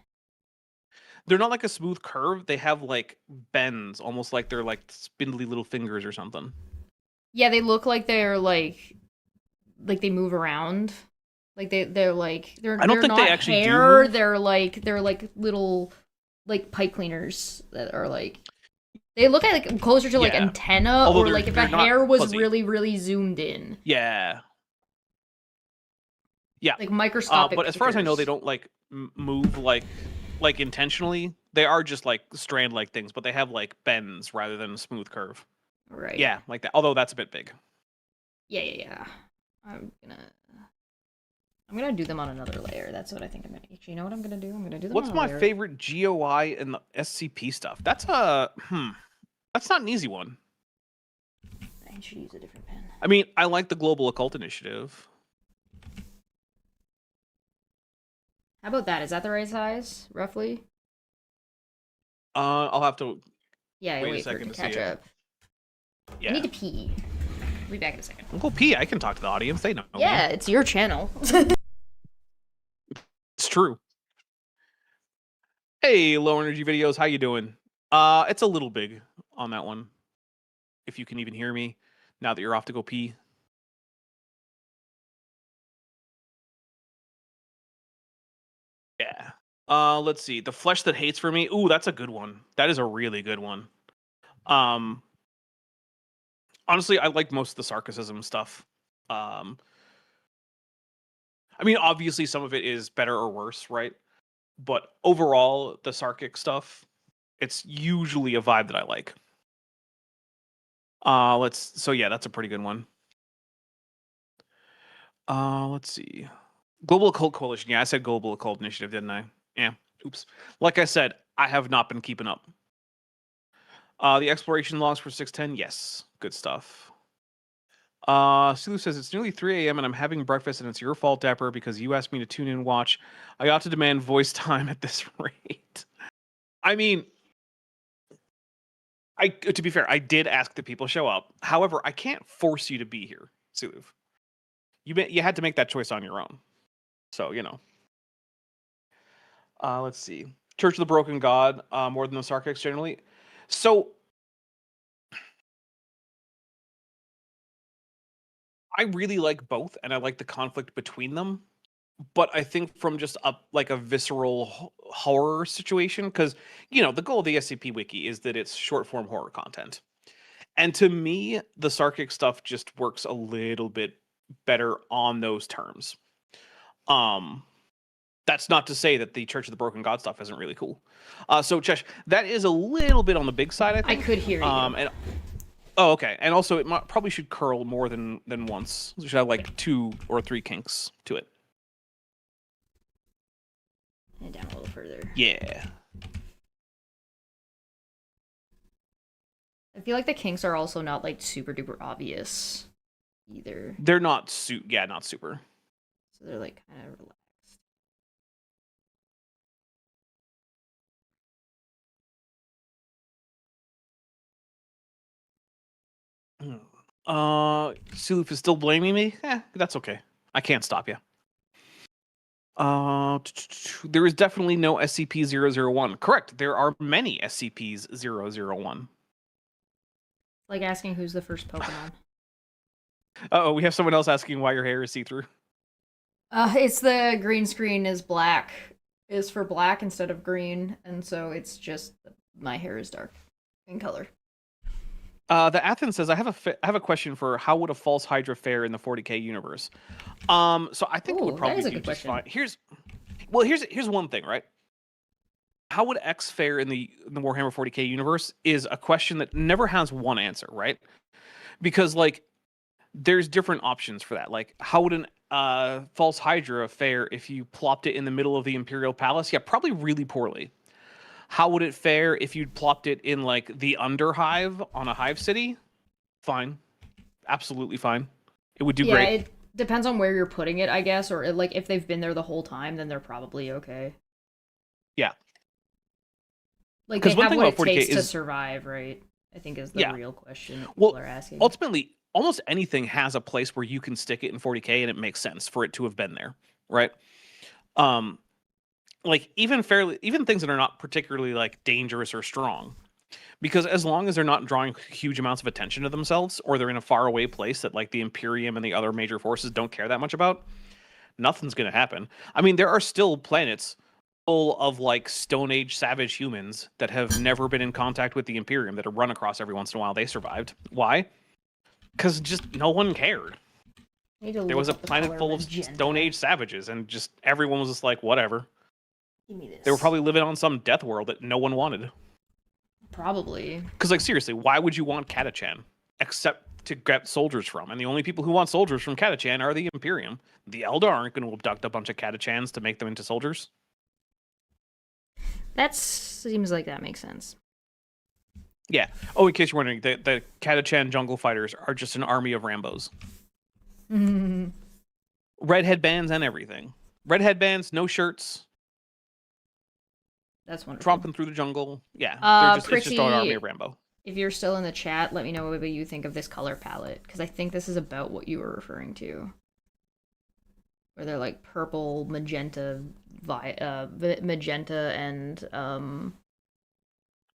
They're not like a smooth curve. They have like bends, almost like they're like spindly little fingers or something. Yeah, they look like they're like they move around. Like they're like they're. I don't think they actually hair. Do. They're like little like pipe cleaners that are like. They look like closer to like antenna, although or like if a hair was fuzzy. Really zoomed in. Yeah. Yeah. Like microscopic. But as far as I know, they don't like move like intentionally. They are just like strand-like things, but they have like bends rather than a smooth curve. Right. Yeah, like that. Although that's a bit big. Yeah. I'm gonna do them on another layer. That's what I think I'm gonna. You know what I'm gonna do? I'm gonna do them. What's my favorite GOI in the SCP stuff? That's a That's not an easy one. I should use a different pen. I mean, I like the Global Occult Initiative. How about that? Is that the right size, roughly? I'll have to. Yeah, wait a second to catch up. Yeah. I need to pee. I'll be back in a second. Well, pee. I can talk to the audience. They know. Yeah, it's your channel. It's true. Hey, low energy videos. How you doing? It's a little big on that one. If you can even hear me now that you're off to go pee. Yeah. Let's see. The Flesh That Hates for Me. Ooh, that's a good one. That is a really good one. Honestly, I like most of the sarcasm stuff. I mean, obviously some of it is better or worse, right? But overall, the sarkic stuff, it's usually a vibe that I like. So yeah, that's a pretty good one. Let's see. Global Occult Coalition. Yeah, I said Global Occult Initiative, didn't I? Yeah. Oops. Like I said, I have not been keeping up. The exploration logs for 610. Yes. Good stuff. Sulu says, it's nearly 3 a.m. and I'm having breakfast and it's your fault, Dapper, because you asked me to tune in and watch. I ought to demand voice time at this rate. I mean, to be fair, I did ask that people show up. However, I can't force you to be here, Sulu. You had to make that choice on your own. So, you know. Let's see. Church of the Broken God, more than the Sarkics generally. So, I really like both, and I like the conflict between them. But I think from just a visceral horror situation, because, you know, the goal of the SCP Wiki is that it's short-form horror content. And to me, the Sarkic stuff just works a little bit better on those terms. That's not to say that the Church of the Broken God stuff isn't really cool. So, Chesh, that is a little bit on the big side, I think. I could hear you. Oh, okay. And also, it probably should curl more than once. It should have like 2 or 3 kinks to it. And down a little further. Yeah. feel like the kinks are also not like super duper obvious either. They're not not super. So they're like kind of relaxed. Suluf is still blaming me? That's okay. I can't stop you. There is definitely no SCP-001. Correct. There are many SCPs-001. Like asking who's the first Pokemon. Oh, we have someone else asking why your hair is see-through. It's the green screen is black, is for black instead of green, and so it's just my hair is dark in color. The Athens says, I have a question for how would a false Hydra fare in the 40k universe? So I think it would probably do just fine. Here's one thing, right? How would X fare in the Warhammer 40k universe is a question that never has one answer, right? Because like there's different options for that. Like how would an false Hydra fare if you plopped it in the middle of the Imperial Palace? Yeah, probably really poorly. How would it fare if you'd plopped it in like the Underhive on a hive city? Fine. Absolutely fine. It would do great. It depends on where you're putting it, I guess, or like if they've been there the whole time, then they're probably okay. Yeah. Like they have what it takes to survive, right? I think is the real question people are asking. Ultimately, almost anything has a place where you can stick it in 40k and it makes sense for it to have been there, right? Like even things that are not particularly like dangerous or strong, because as long as they're not drawing huge amounts of attention to themselves, or they're in a faraway place that like the Imperium and the other major forces don't care that much about, nothing's gonna happen. I mean, there are still planets full of like Stone Age savage humans that have never been in contact with the Imperium that are run across every once in a while. They survived. Why? Because just no one cared. There was a planet full of Stone Age savages, and just everyone was just like, whatever. Give me this. They were probably living on some death world that no one wanted. Probably. Because, like, seriously, why would you want Catachan except to get soldiers from? And the only people who want soldiers from Catachan are the Imperium. The Eldar aren't going to abduct a bunch of Catachans to make them into soldiers. That seems like that makes sense. Yeah. Oh, in case you're wondering, the Catachan jungle fighters are just an army of Rambos. Red headbands and everything. Red headbands, no shirts. That's wonderful. Tromping through the jungle. Yeah. It's just an army of Rambo. If you're still in the chat, let me know what you think of this color palette, because I think this is about what you were referring to. Where they're like purple, magenta, magenta, and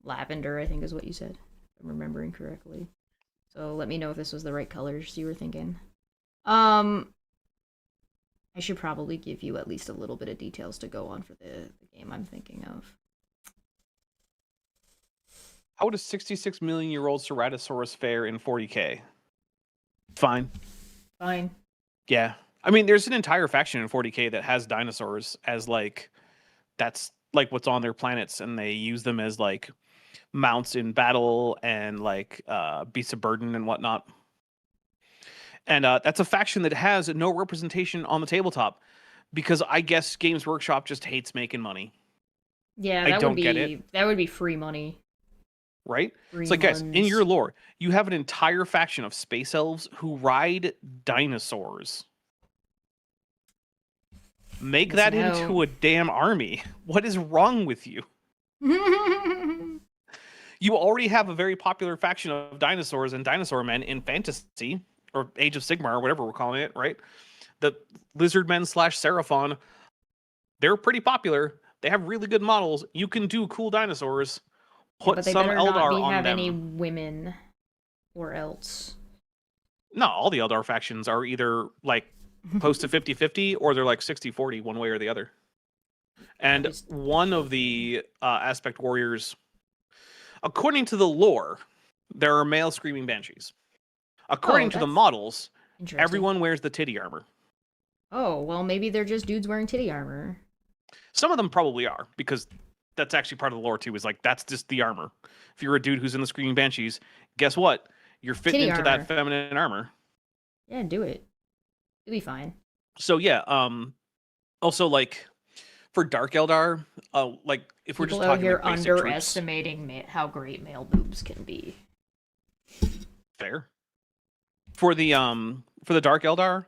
lavender, I think is what you said, if I'm remembering correctly. So let me know if this was the right colors you were thinking. I should probably give you at least a little bit of details to go on for the game I'm thinking of. How would a 66 million-year-old Ceratosaurus fare in 40k? Fine. Fine. Yeah. I mean, there's an entire faction in 40k that has dinosaurs as, like, that's, like, what's on their planets, and they use them as, like, mounts in battle and, like, beasts of burden and whatnot. And that's a faction that has no representation on the tabletop, because I guess Games Workshop just hates making money. Yeah, that would be free money. Right? It's like, guys, in your lore, you have an entire faction of space elves who ride dinosaurs. Make that into a damn army. What is wrong with you? You already have a very popular faction of dinosaurs and dinosaur men in fantasy, or Age of Sigmar, or whatever we're calling it, right? The lizard men / Seraphon, they're pretty popular. They have really good models. You can do cool dinosaurs. Put some Eldar on them. Any women or else. No, all the Eldar factions are either like close to 50-50 or they're like 60-40 one way or the other. And one of the aspect warriors, according to the lore, there are male screaming banshees. According to the models, everyone wears the titty armor. Oh, well, maybe they're just dudes wearing titty armor. Some of them probably are, because that's actually part of the lore too, is like, that's just the armor. If you're a dude who's in the Screaming Banshees, guess what? You're fitting into that feminine armor. Yeah, do it. You'll be fine. So yeah, also like for Dark Eldar, like if we're just talking here like underestimating how great male boobs can be. Fair. For the Dark Eldar,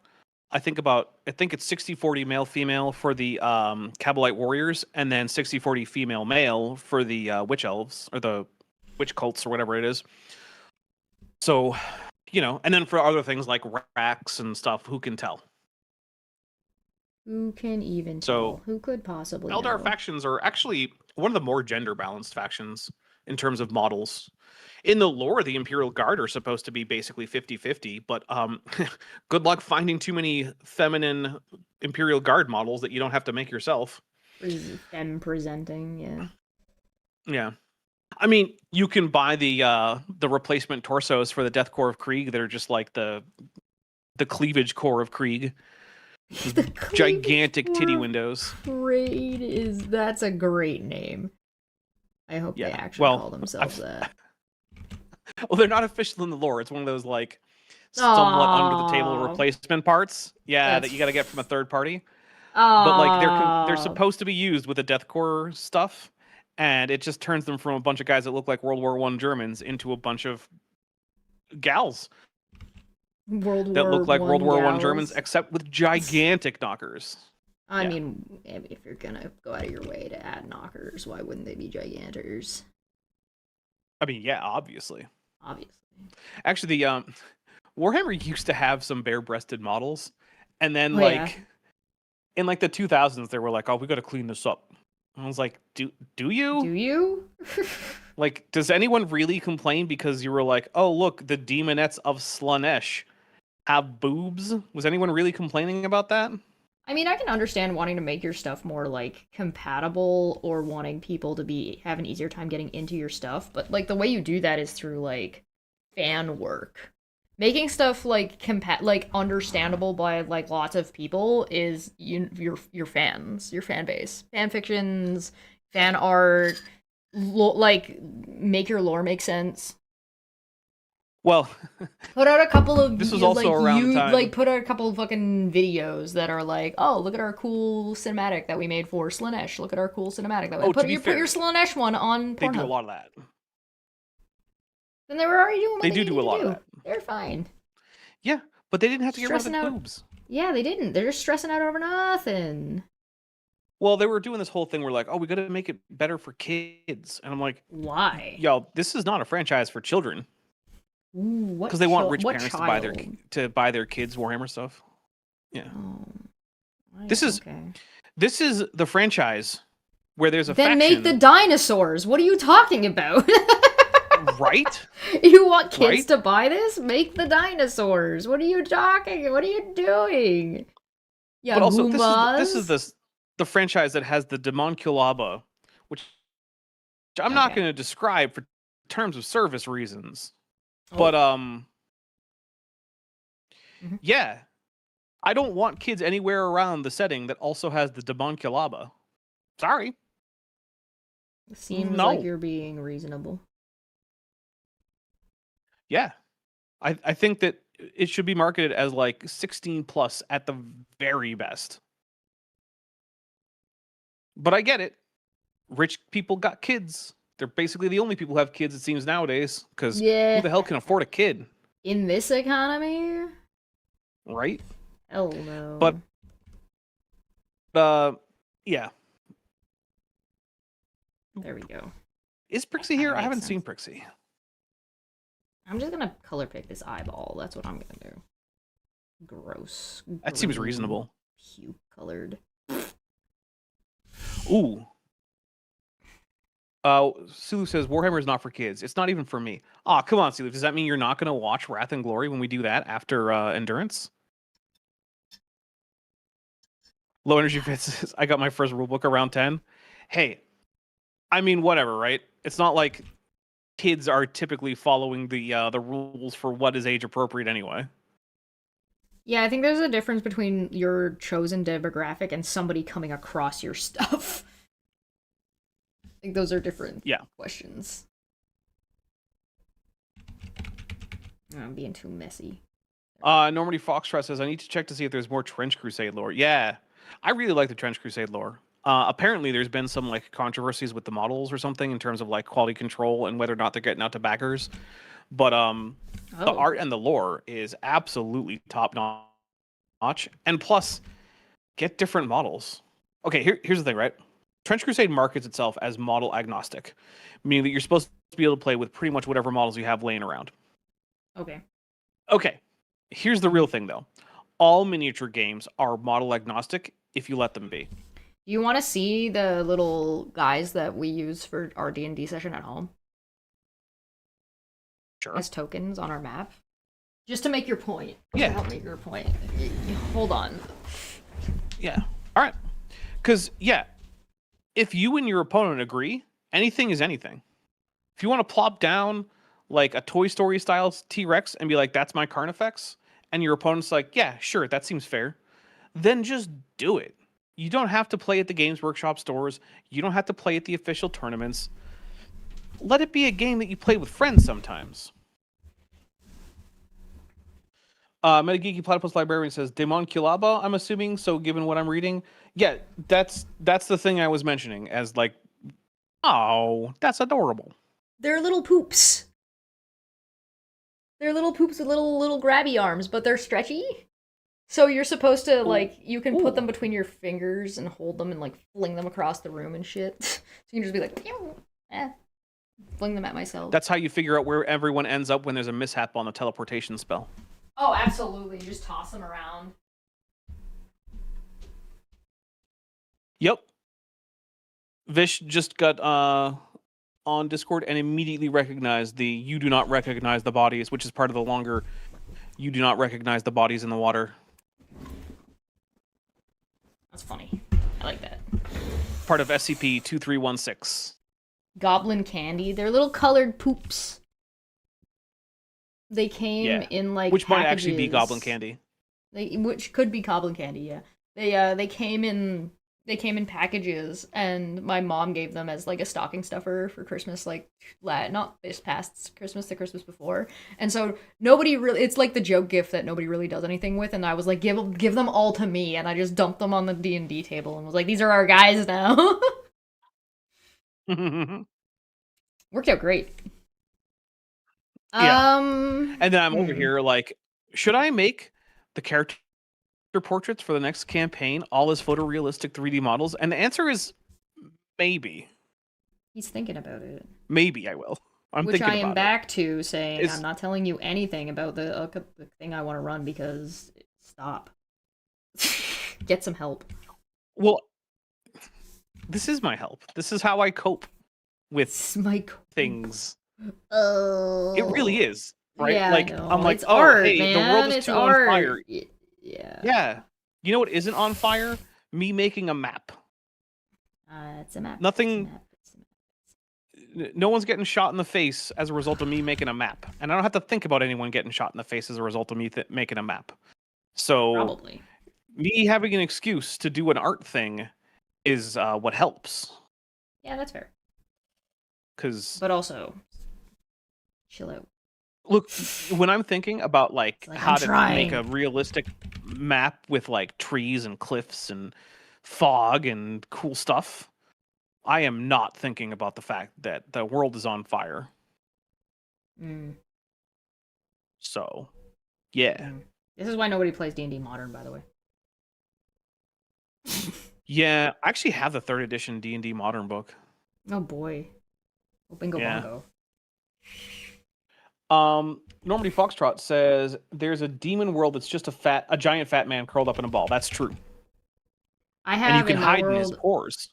I think it's 60-40 male female for the Kabalite warriors, and then 60-40 female male for the witch elves or the witch cults or whatever it is. So, and then for other things like racks and stuff, who can tell? Who can even tell? Who could possibly Eldar know? factions are actually one of the more gender balanced factions in terms of models. In the lore, the Imperial Guard are supposed to be basically 50-50, but good luck finding too many feminine Imperial Guard models that you don't have to make yourself. Femme presenting, yeah. Yeah. I mean, you can buy the replacement torsos for the Death Core of Krieg that are just like the cleavage core of Krieg. Gigantic titty windows. That's a great name. I hope they actually call themselves that. Well, they're not official in the lore. It's one of those like somewhat under the table replacement parts. Yeah, that you got to get from a third party. But like they're supposed to be used with the Death Core stuff, and it just turns them from a bunch of guys that look like World War I Germans into a bunch of gals that look like World War I Germans, except with gigantic knockers. I mean, if you're gonna go out of your way to add knockers, why wouldn't they be giganters? I mean, yeah, obviously. Actually, the Warhammer used to have some bare-breasted models, and then in like the 2000s, they were like, "Oh, we got to clean this up." And I was like, "Do you? Do you?" Like, does anyone really complain because you were like, "Oh, look, the demonettes of Slaanesh have boobs"? Was anyone really complaining about that? I mean, I can understand wanting to make your stuff more like compatible or wanting people to have an easier time getting into your stuff, but like the way you do that is through like fan work. Making stuff like understandable by like lots of people is your fans, your fan base, fan fictions, fan art, like make your lore make sense. Well, put out a couple of this was also around the time. Like put out a couple of fucking videos that are like, oh, look at our cool cinematic that we made for Slaanesh. Look at our cool cinematic that we put your Slaanesh one on Pornhub. They do a lot of that. Then they were already doing what they do a lot of that. They're fine. Yeah, but they didn't have to get rid of the boobs. Yeah, they didn't. They're just stressing out over nothing. Well, they were doing this whole thing where like, oh, we got to make it better for kids, and I'm like, why? Yo, this is not a franchise for children. Because they want rich parents to buy their kids Warhammer stuff. Yeah. This is the franchise where there's a faction. Then make the dinosaurs. What are you talking about? Right? You want kids to buy this? Make the dinosaurs. What are you talking? What are you doing? Yeah, but also this is the franchise that has the Demonculaba, which I'm not going to describe for terms of service reasons. But yeah, I don't want kids anywhere around the setting that also has the Demonculaba. Sorry. Seems like you're being reasonable. Yeah, I think that it should be marketed as like 16 plus at the very best. But I get it. Rich people got kids. They're basically the only people who have kids, it seems, nowadays. Because who the hell can afford a kid? In this economy? Right? Hell no. But, yeah. There we go. Is Prixie here? I haven't seen Prixie. I'm just gonna color pick this eyeball. That's what I'm gonna do. Gross. That seems reasonable. Puke colored. Ooh. Sulu says Warhammer is not for kids. It's not even for me. Aw, come on, Sulu. Does that mean you're not gonna watch Wrath and Glory when we do that after Endurance? Low Energy Fits says, I got my first rulebook around 10. Hey, I mean, whatever, right? It's not like kids are typically following the rules for what is age appropriate anyway. Yeah, I think there's a difference between your chosen demographic and somebody coming across your stuff. I think those are different questions. I'm being too messy. Normandy Foxtrot says, I need to check to see if there's more Trench Crusade lore. Yeah, I really like the Trench Crusade lore. Apparently, there's been some like controversies with the models or something in terms of like quality control and whether or not they're getting out to backers. But the Oh, art and the lore is absolutely top notch. And plus, get different models. Okay, here's the thing, right? Trench Crusade markets itself as model agnostic, meaning that you're supposed to be able to play with pretty much whatever models you have laying around. okay. Okay, here's the real thing though. All miniature games are model agnostic if you let them be. Do you want to see the little guys that we use for our D&D session at home Sure. as tokens on our map? Just to make your point. Yeah. To help make your point. Hold on. Yeah. All right. Because, yeah, if you and your opponent agree, anything is anything. If you want to plop down like a Toy Story style T-Rex and be like, that's my Carnifex, and your opponent's like, yeah, sure, that seems fair, then just do it. You don't have to play at the Games Workshop stores. You don't have to play at the official tournaments. Let it be a game that you play with friends sometimes. Metageeky Platypus Librarian says Demon Kulaba, I'm assuming, so given what I'm reading. Yeah, that's the thing I was mentioning as like, oh, that's adorable. They're little poops. They're little poops with little grabby arms, but they're stretchy. So you're supposed to, like, you can put them between your fingers and hold them and, like, fling them across the room and shit. So you can just be like, fling them at myself. That's how you figure out where everyone ends up when there's a mishap on the teleportation spell. Oh, absolutely. You just toss them around. Yep. Vish just got on Discord and immediately recognized the "you do not recognize the bodies," which is part of the longer "you do not recognize the bodies in the water." That's funny. I like that. Part of SCP-2316. Goblin candy. They're little colored poops. They came in like which packages. might actually be goblin candy. Which could be goblin candy, yeah. They came in packages, and my mom gave them as like a stocking stuffer for Christmas, like not this past Christmas, the Christmas before. And so nobody really, it's like the joke gift that nobody really does anything with, and I was like, give them all to me, and I just dumped them on the D&D table and was like, these are our guys now. Worked out great. Yeah. And then I'm over here like, should I make the character portraits for the next campaign all as photorealistic 3D models? And the answer is maybe. He's thinking about it. Maybe I will. Which I am back to saying I'm not telling you anything about the thing I want to run because stop. Get some help. Well, this is my help. This is how I cope with things. Oh, it really is, right? Yeah, like I'm like, it's art, hey, man. the world is too on fire. Yeah. Yeah. You know what isn't on fire? Me making a map. It's a map. Nothing. No one's getting shot in the face as a result of me making a map, and I don't have to think about anyone getting shot in the face as a result of me making a map. So probably me having an excuse to do an art thing is what helps. Yeah, that's fair. But also, chill out. Look, when I'm thinking about like how to make a realistic map with like trees and cliffs and fog and cool stuff, I am not thinking about the fact that the world is on fire. So, yeah. This is why nobody plays D&D Modern, by the way. Yeah, I actually have the 3rd edition D&D Modern book. Oh boy. Bingo bongo. Normandy Foxtrot says there's a demon world that's just a giant fat man curled up in a ball. That's true. I have and you can hide in his pores.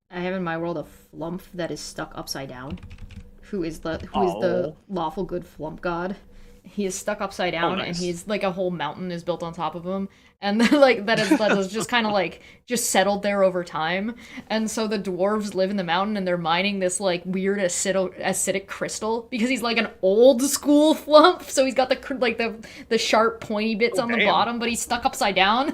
I have in my world a flump that is stuck upside down. Who is the lawful good flump god. He is stuck upside down, and he's like a whole mountain is built on top of him, and like that is just kind of like just settled there over time. And so the dwarves live in the mountain, and they're mining this like weird acidic crystal because he's like an old school flump. So he's got the sharp pointy bits on the bottom, but he's stuck upside down.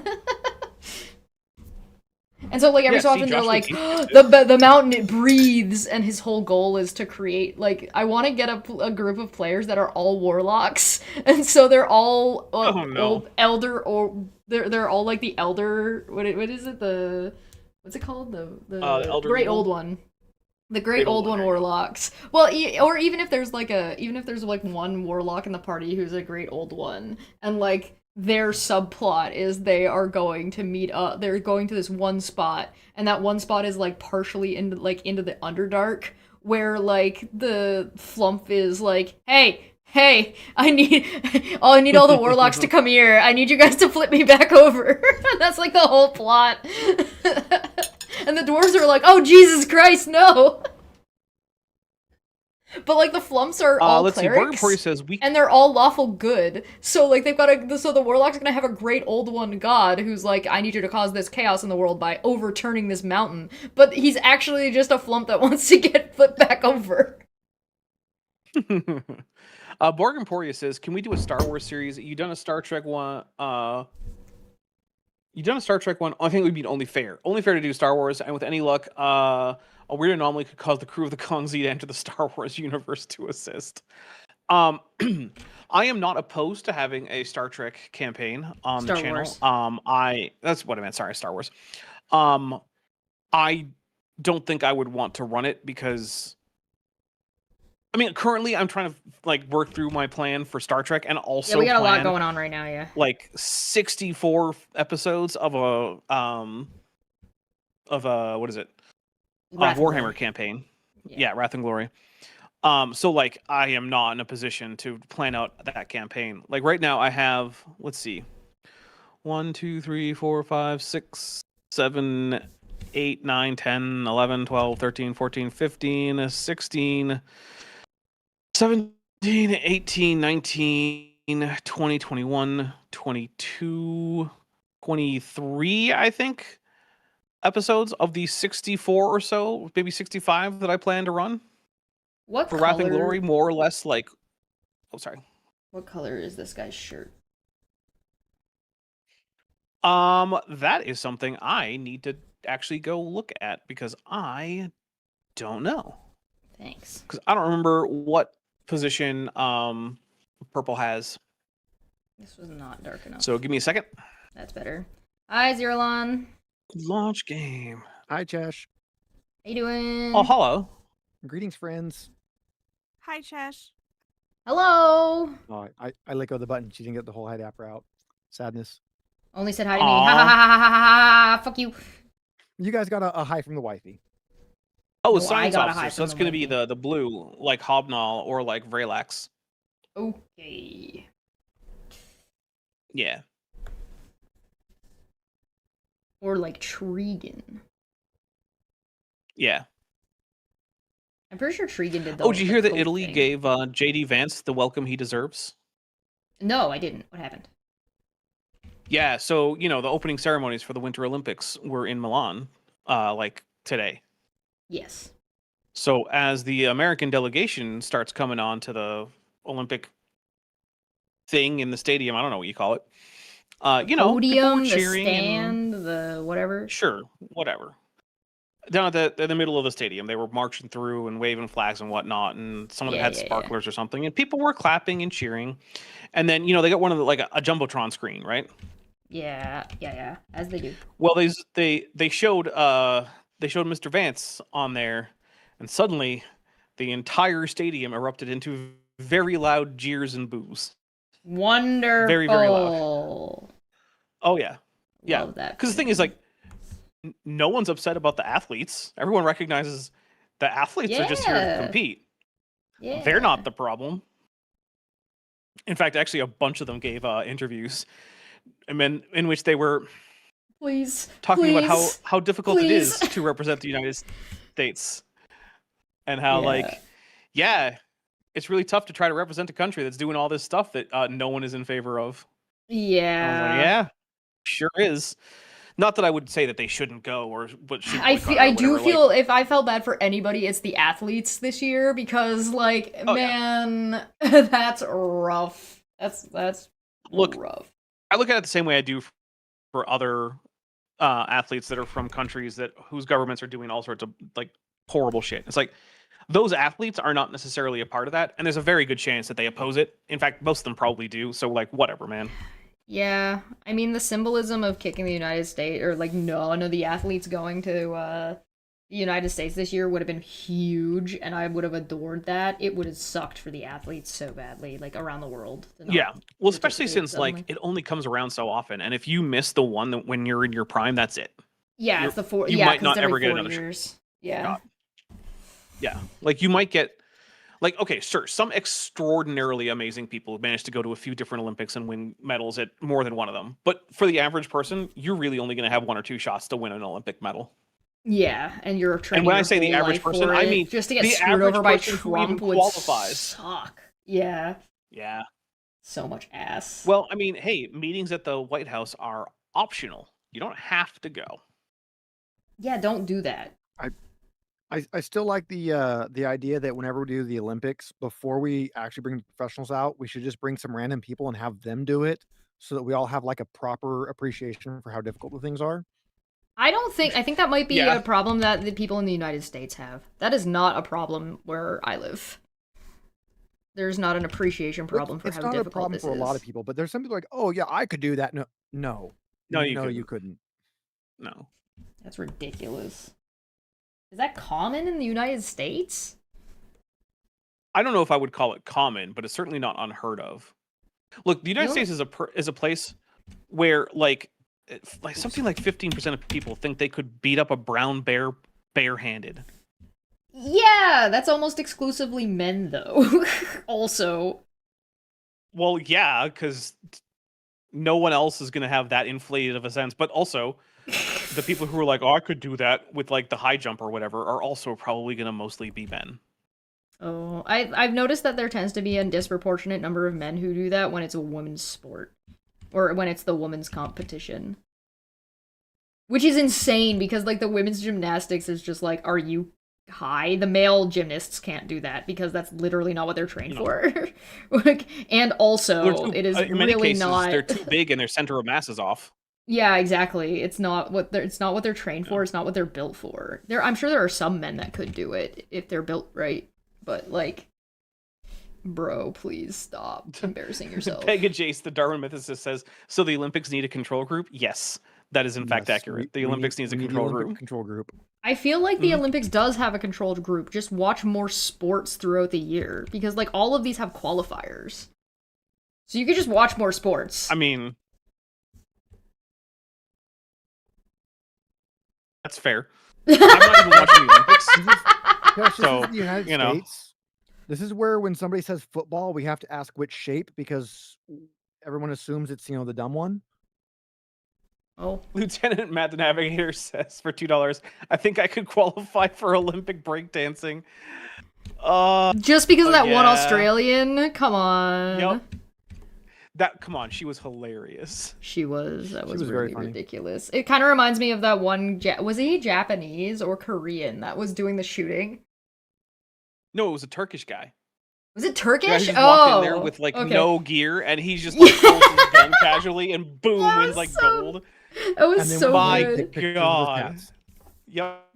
And so, like, every so often they're like, the mountain, it breathes, and his whole goal is to create, like, I want to get a group of players that are all warlocks, and so they're all old elder, or they're all, like, the elder, what is it, what's it called? The elder great old one. The Great Old One warlocks. Well, or even if there's like one warlock in the party who's a Great Old One, and like their subplot is they are going to meet up. They're going to this one spot, and that one spot is like partially into the Underdark, where like the Flump is like, hey, I need all the warlocks to come here. I need you guys to flip me back over. That's like the whole plot. And the dwarves are like, oh, Jesus Christ, no! But, like, the Flumps are all clerics, says and they're all lawful good. So, like, so the Warlock's gonna have a Great Old One god who's like, I need you to cause this chaos in the world by overturning this mountain. But he's actually just a Flump that wants to get flipped back over. Borg Emporia says, can we do a Star Wars series? You done a Star Trek one, I think it would be only fair. Only fair to do Star Wars, and with any luck, a weird anomaly could cause the crew of the Kongzi to enter the Star Wars universe to assist. I am not opposed to having a Star Trek campaign on the channel. That's what I meant. Sorry, Star Wars. I don't think I would want to run it because, I mean, currently I'm trying to like work through my plan for Star Trek, and also we got a lot going on right now. Yeah, like 64 episodes of a what is it? Warhammer campaign. Yeah, Wrath and Glory. So like I am not in a position to plan out that campaign. Like right now I have, let's see, 1, 2, 3, 4, 5, 6, 7, 8, 9, 10, 11, 12, 13, 14, 15, 16, 17, 18, 19, 20, 21, 22, 23, I think, episodes of the 64 or so, maybe 65 that I plan to run. What for color? Wrath and Glory, more or less like... Oh, sorry. What color is this guy's shirt? That is something I need to actually go look at because I don't know. Thanks. Because I don't remember what position purple has. This was not dark enough. So give me a second. That's better. Hi, Zerlon. Launch game. Hi, Chesh. How you doing? Oh, hello. Greetings, friends. Hi, Chesh. Hello. Oh, I let go of the button. She didn't get the whole head app out. Sadness. Only said hi to me. Ha ha ha ha ha ha. Fuck you. You guys got a hi from the wifey. Oh, No, science I got a officer. hi So from that's the going to be wifey. the blue, like Hobnall or like Vrelax. Okay. Yeah. Or like Tregan. Yeah. I'm pretty sure Tregan did the. Oh, did you hear that coat Italy thing. gave JD Vance the welcome he deserves? No, I didn't. What happened? Yeah, so, you know, the opening ceremonies for the Winter Olympics were in Milan, like today. Yes. So as the American delegation starts coming on to the Olympic thing in the stadium, I don't know what you call it. You know, people were Podium, the cheering stand, the whatever. Sure, whatever. Down at the middle of the stadium, they were marching through and waving flags and whatnot, and some of them had sparklers or something, and people were clapping and cheering. And then, you know, they got one of the, like a jumbotron screen, right? Yeah, as they do. Well, they showed Mr. Vance on there, and suddenly the entire stadium erupted into very loud jeers and boos. Wonderful. Very, very loud. Oh yeah, yeah. Love that. Because the thing is, like, no one's upset about the athletes. Everyone recognizes the athletes are just here to compete. Yeah. They're not the problem. In fact, actually, a bunch of them gave interviews, in which they were talking about how difficult it is to represent the United States, and how like, yeah, it's really tough to try to represent a country that's doing all this stuff that no one is in favor of. Yeah. I was like, yeah, sure is. Not that I would say that they shouldn't go or but should. I do feel if I felt bad for anybody, it's the athletes this year because like that's rough. That's rough. I look at it the same way I do for other athletes that are from countries whose governments are doing all sorts of like horrible shit. It's like those athletes are not necessarily a part of that, and there's a very good chance that they oppose it. In fact, most of them probably do. So like whatever, man. Yeah, I mean the symbolism of kicking the United States, or like none of the athletes going to the United States this year would have been huge, and I would have adored that. It would have sucked for the athletes so badly, like around the world. Yeah, well, especially participate since like suddenly. it only comes around so often, and if you miss the one that when you're in your prime, that's it. Yeah, it's the four. You Yeah, might because not it's every ever get 4 another shot. years. Yeah. Yeah, like you might get, like, okay, sure, some extraordinarily amazing people manage to go to a few different Olympics and win medals at more than one of them. But for the average person, you're really only going to have 1 or 2 shots to win an Olympic medal. Yeah, and you're training. And when your I say the whole average life person, for I it, mean just to get the screwed average over by person who even Trump would qualifies. suck. Yeah. Yeah. So much ass. Well, I mean, hey, meetings at the White House are optional. You don't have to go. Yeah, don't do that. I still like the idea that whenever we do the Olympics, before we actually bring professionals out, we should just bring some random people and have them do it, so that we all have like a proper appreciation for how difficult the things are. I think that might be Yeah. a problem that the people in the United States have. That is not a problem where I live. There's not an appreciation problem for It's how not a difficult problem this for a lot of is. people, but there's some people like, oh yeah, I could do that. No, No, you you couldn't. couldn't. No. That's ridiculous. Is that common in the United States? I don't know if I would call it common, but it's certainly not unheard of. Look, the United States is a place where like something like 15% of people think they could beat up a brown bear barehanded. Yeah, that's almost exclusively men, though. Also. Well, yeah, because no one else is going to have that inflated of a sense. But also, the people who are like, oh, I could do that with like the high jump or whatever, are also probably going to mostly be men. Oh, I've noticed that there tends to be a disproportionate number of men who do that when it's a women's sport. Or when it's the women's competition. Which is insane, because, like, the women's gymnastics is just like, are you high? The male gymnasts can't do that, because that's literally not what they're trained for. Like, and also, it is in many really cases, not... they're too big and their center of mass is off. Yeah, exactly. It's not what they're trained for. It's not what they're built for. I'm sure there are some men that could do it if they're built right, but like, bro, please stop embarrassing yourself. Pega Jace, the Darwin mythicist, says, so the Olympics need a control group? Yes, that is in fact accurate. The Olympics needs a control group. I feel like the Olympics does have a controlled group. Just watch more sports throughout the year, because like all of these have qualifiers. So you could just watch more sports. I mean, that's fair. I'm not even watching the Olympics. Gosh, So, this is the United you know. States. This is where when somebody says football, we have to ask which shape, because everyone assumes it's, the dumb one. Oh. Lieutenant Matt the Navigator says for $2, I think I could qualify for Olympic breakdancing. Just because of that one yeah. Australian? Come on. Yep. Come on, she was hilarious. She was. That was very really funny. ridiculous. It kind of reminds me of that one. Was he Japanese or Korean that was doing the shooting? No, it was a Turkish guy. Was it The guy Turkish? who just walked in there Oh, with like okay. no gear, and he's just like holds his gun casually, and boom, That wins was like so- gold. That was And then so my we take good. pictures of his God. tats. Yep.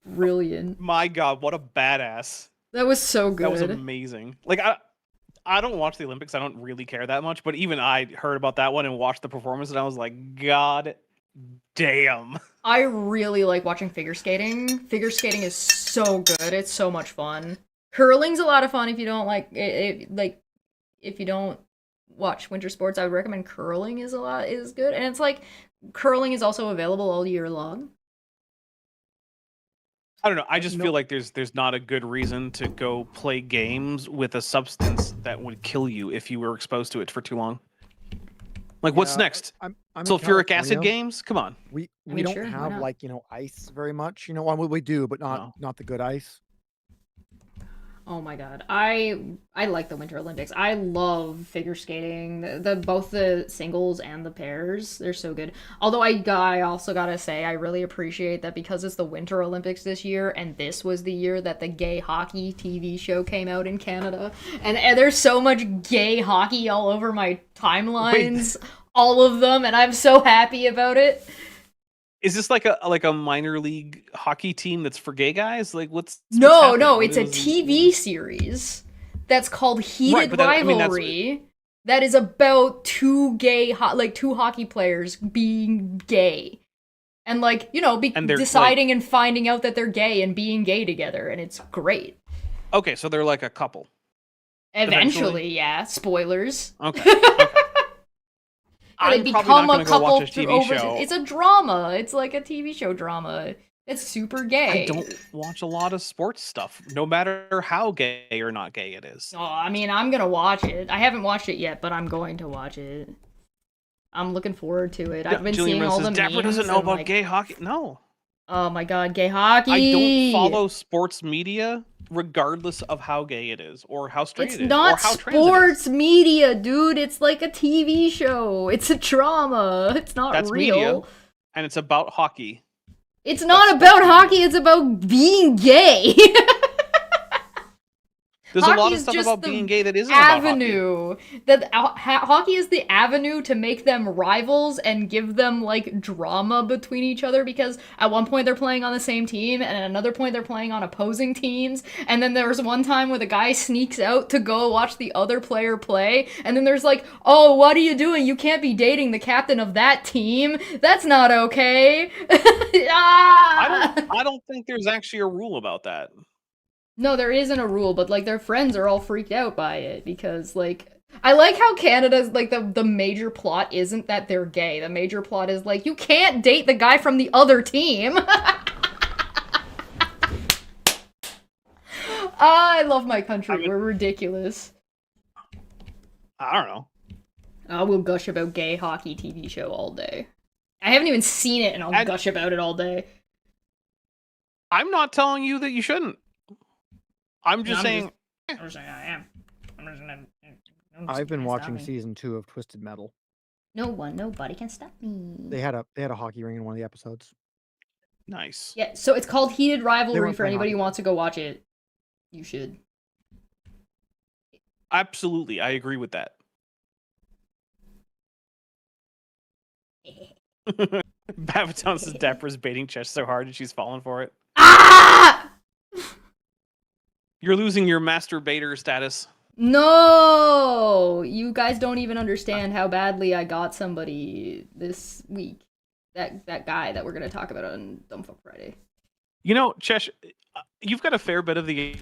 Brilliant. My God, what a badass. That was so good. That was amazing. Like I don't watch the Olympics. I don't really care that much, but even I heard about that one and watched the performance, and I was like, God damn. I really like watching figure skating. Figure skating is so good. It's so much fun. Curling's a lot of fun if you don't like it. Like, if you don't watch winter sports, I would recommend curling is good. And it's like curling is also available all year long. I don't know. I just feel like there's not a good reason to go play games with a substance that would kill you if you were exposed to it for too long. Like, what's Yeah, next? I'm in Sulfuric acid California. games? Come on. We mean, don't sure, why have not? like ice very much. Well, we do, but not the good ice. Oh my god. I like the Winter Olympics. I love figure skating. Both the singles and the pairs. They're so good. Although I also gotta say, I really appreciate that because it's the Winter Olympics this year, and this was the year that the gay hockey TV show came out in Canada. And there's so much gay hockey all over my timelines. All of them, and I'm so happy about it. Is this like a minor league hockey team that's for gay guys? Like, what's No, happening? no, What it's a is- TV series that's called Heated but that- I mean, that's- Rivalry. That is about two hockey players being gay, and like, you know, And they're, deciding and finding out that they're gay and being gay together, and it's great. Okay, so they're like a couple. Eventually, yeah. Spoilers. Okay. Okay. They I'm probably become not a going to go couple watch a TV show. It's a drama. It's like a TV show drama. It's super gay. I don't watch a lot of sports stuff, no matter how gay or not gay it is. Oh, I mean, I'm gonna watch it. I haven't watched it yet, but I'm going to watch it. I'm looking forward to it. I've been seeing all the memes. Dapper doesn't know about gay hockey. No. Oh my god, gay hockey! I don't follow sports media, regardless of how gay it is, or how straight it is, It's not sports media, dude. It's like a TV show. It's a drama. It's not That's real. Media, and it's about hockey. It's not about hockey. It's about being gay. There's a lot of stuff about being gay that isn't avenue. about hockey. That hockey is the avenue to make them rivals and give them like drama between each other, because at one point they're playing on the same team and at another point they're playing on opposing teams, and then there's one time where the guy sneaks out to go watch the other player play, and then there's like, oh, what are you doing? You can't be dating the captain of that team. That's not okay. I don't think there's actually a rule about that. No, there isn't a rule, but like their friends are all freaked out by it because like I like how Canada's like the major plot isn't that they're gay. The major plot is like you can't date the guy from the other team. I love my country. We're ridiculous. I don't know. I will gush about gay hockey TV show all day. I haven't even seen it and I'll gush about it all day. I'm not telling you that you shouldn't. I'm just saying. I'm saying I am. I've been watching season 2 of Twisted Metal. Nobody can stop me. They had a hockey ring in one of the episodes. Nice. Yeah, so it's called Heated Rivalry for anybody who wants to go watch it. You should. Absolutely, I agree with that. Babaton says Dapper's baiting chest so hard and she's falling for it. Ah! You're losing your masturbator status. No! You guys don't even understand how badly I got somebody this week. That guy that we're going to talk about on Dumbfuck Friday. You know, Chesh, you've got a fair bit of the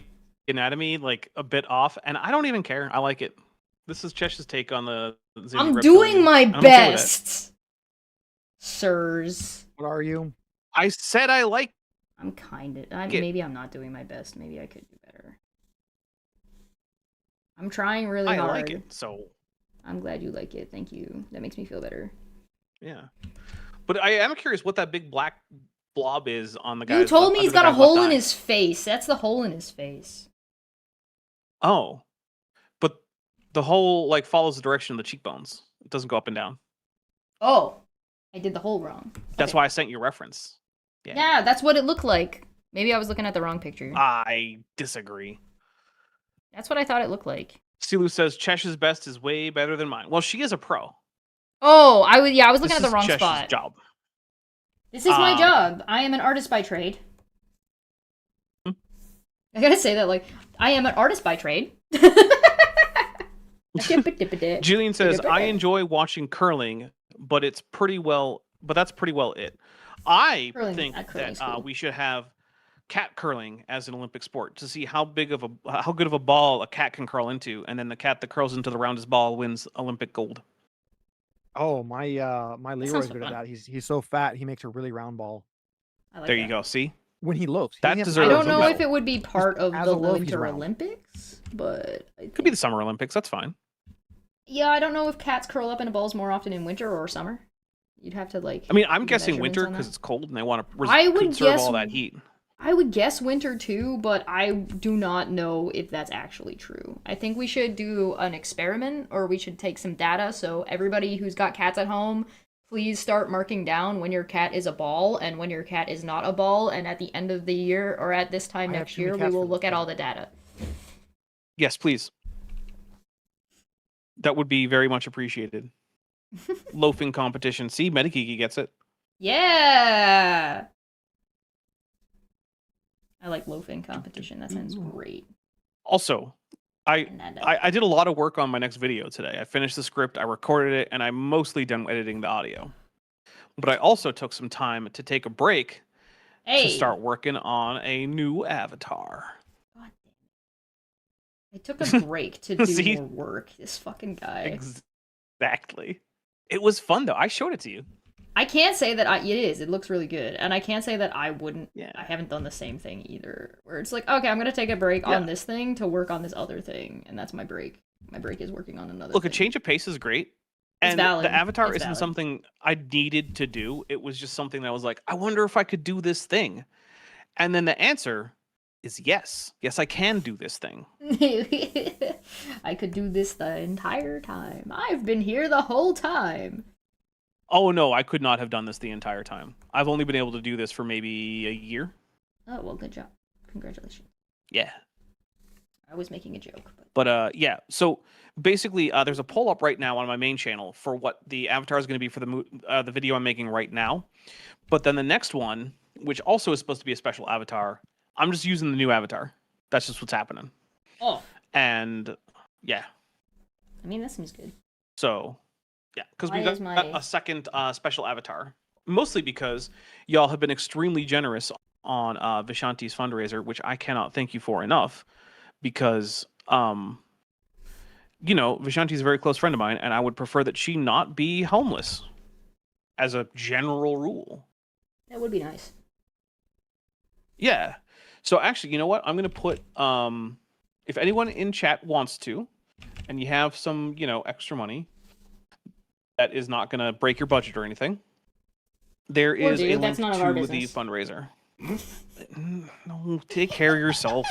anatomy, like, a bit off, and I don't even care. I like it. This is Chesh's take on the Xindi I'm Reptiliian. doing my best, sirs. What are you? I said I like I'm maybe I'm not doing my best. Maybe I could do better. I'm trying really hard. I like it, so... I'm glad you like it. Thank you. That makes me feel better. Yeah. But I am curious what that big black blob is on the guy. You told me he's got a hole in his face. That's the hole in his face. Oh. But the hole, like, follows the direction of the cheekbones. It doesn't go up and down. Oh. I did the hole wrong. That's why I sent you a reference. Yeah, that's what it looked like. Maybe I was looking at the wrong picture. I disagree. That's what I thought it looked like. Stilu says Chesh's best is way better than mine. Well, she is a pro. Oh, I was looking at the wrong Chesh's spot. Job. This is my job. I am an artist by trade. I gotta say that, like, I am an artist by trade. Jillian says, I enjoy watching curling, but that's pretty well it. I think that we should have cat curling as an Olympic sport to see how good of a ball a cat can curl into, and then the cat that curls into the roundest ball wins Olympic gold. Oh, my Leroy's good at that. He's so fat he makes a really round ball. There you go. See, when he loafs, I don't know if it would be part of the Winter Olympics, but it could be the Summer Olympics. That's fine. Yeah, I don't know if cats curl up into balls more often in winter or summer. You'd have to like. I mean, I'm guessing winter because it's cold and they want to conserve all that heat. I would guess winter too, but I do not know if that's actually true. I think we should do an experiment, or we should take some data. So everybody who's got cats at home, please start marking down when your cat is a ball and when your cat is not a ball. And at the end of the year, or at this time next year, we will look at all the data. Yes, please. That would be very much appreciated. Loafing competition. See, Medikiki gets it. Yeah! I like loafing competition. That sounds great. Also, I did a lot of work on my next video today. I finished the script, I recorded it, and I'm mostly done editing the audio. But I also took some time to take a break to Hey. start working on a new avatar. God damn it. I took a break to do See? more work. This fucking guy. Exactly. It was fun though. I showed it to you. I can't say that it is. It looks really good. And I can't say that I wouldn't. Yeah. I haven't done the same thing either. Where it's like, okay, I'm going to take a break on this thing to work on this other thing. And that's my break. My break is working on another Look, thing. a change of pace is great. It's And valid. the avatar It's isn't valid. something I needed to do. It was just something that I was like, I wonder if I could do this thing. And then the answer is yes. Yes, I can do this thing. I could do this the entire time. I've been here the whole time. Oh no, I could not have done this the entire time. I've only been able to do this for maybe a year. Oh, well, good job. Congratulations. Yeah. I was making a joke. But yeah, so basically there's a poll up right now on my main channel for what the avatar is going to be for the video I'm making right now. But then the next one, which also is supposed to be a special avatar, I'm just using the new avatar. That's just what's happening. Oh. And yeah. I mean, that seems good. So yeah, because we got a second special avatar. Mostly because y'all have been extremely generous on Vishanti's fundraiser, which I cannot thank you for enough. Because, you know, Vishanti's a very close friend of mine, and I would prefer that she not be homeless as a general rule. That would be nice. Yeah. So actually, you know what? I'm going to put, if anyone in chat wants to, and you have some, you know, extra money that is not going to break your budget or anything, there is a link to the fundraiser. No, take care of yourself.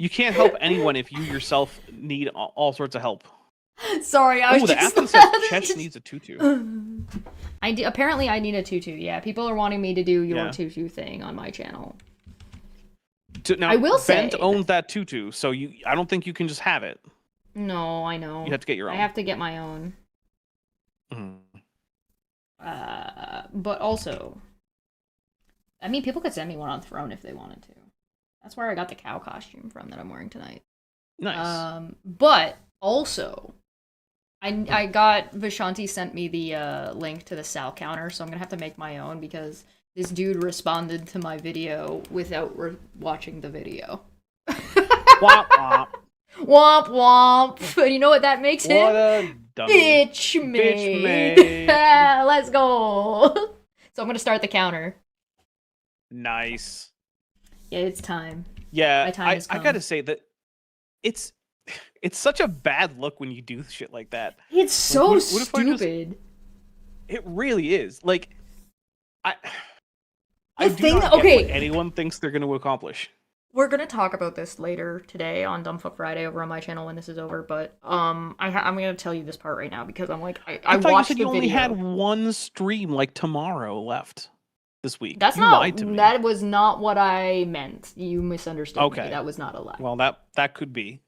You can't help anyone if you yourself need all sorts of help. Sorry, I was the just... Athens says Chesh needs a tutu. Apparently I need a tutu, yeah. People are wanting me to do your tutu thing on my channel. Now, I will say... Bent owns that tutu, so I don't think you can just have it. No, I know. You have to get your own. I have to get my own. But also... I mean, people could send me one on Throne if they wanted to. That's where I got the cow costume from that I'm wearing tonight. Nice. But also, I got Vishanti sent me the link to the Sal counter, so I'm gonna have to make my own because this dude responded to my video without watching the video. Womp womp. Womp womp. And you know what that makes him? What a dummy. Bitch made. Let's go. So I'm gonna start the counter. Nice. Yeah, it's time. Yeah, my time has come. I gotta say that it's such a bad look when you do shit like that. It's so what stupid. It really is. Like, I do not get what anyone thinks they're going to accomplish. We're gonna talk about this later today on Dumbfuck Friday over on my channel when this is over. But I'm gonna tell you this part right now because I'm like I thought watched you said the you only video. had one stream like tomorrow left. This week. That's lied to me. That was not what I meant. You misunderstood me. That was not a lie. Well, that could be.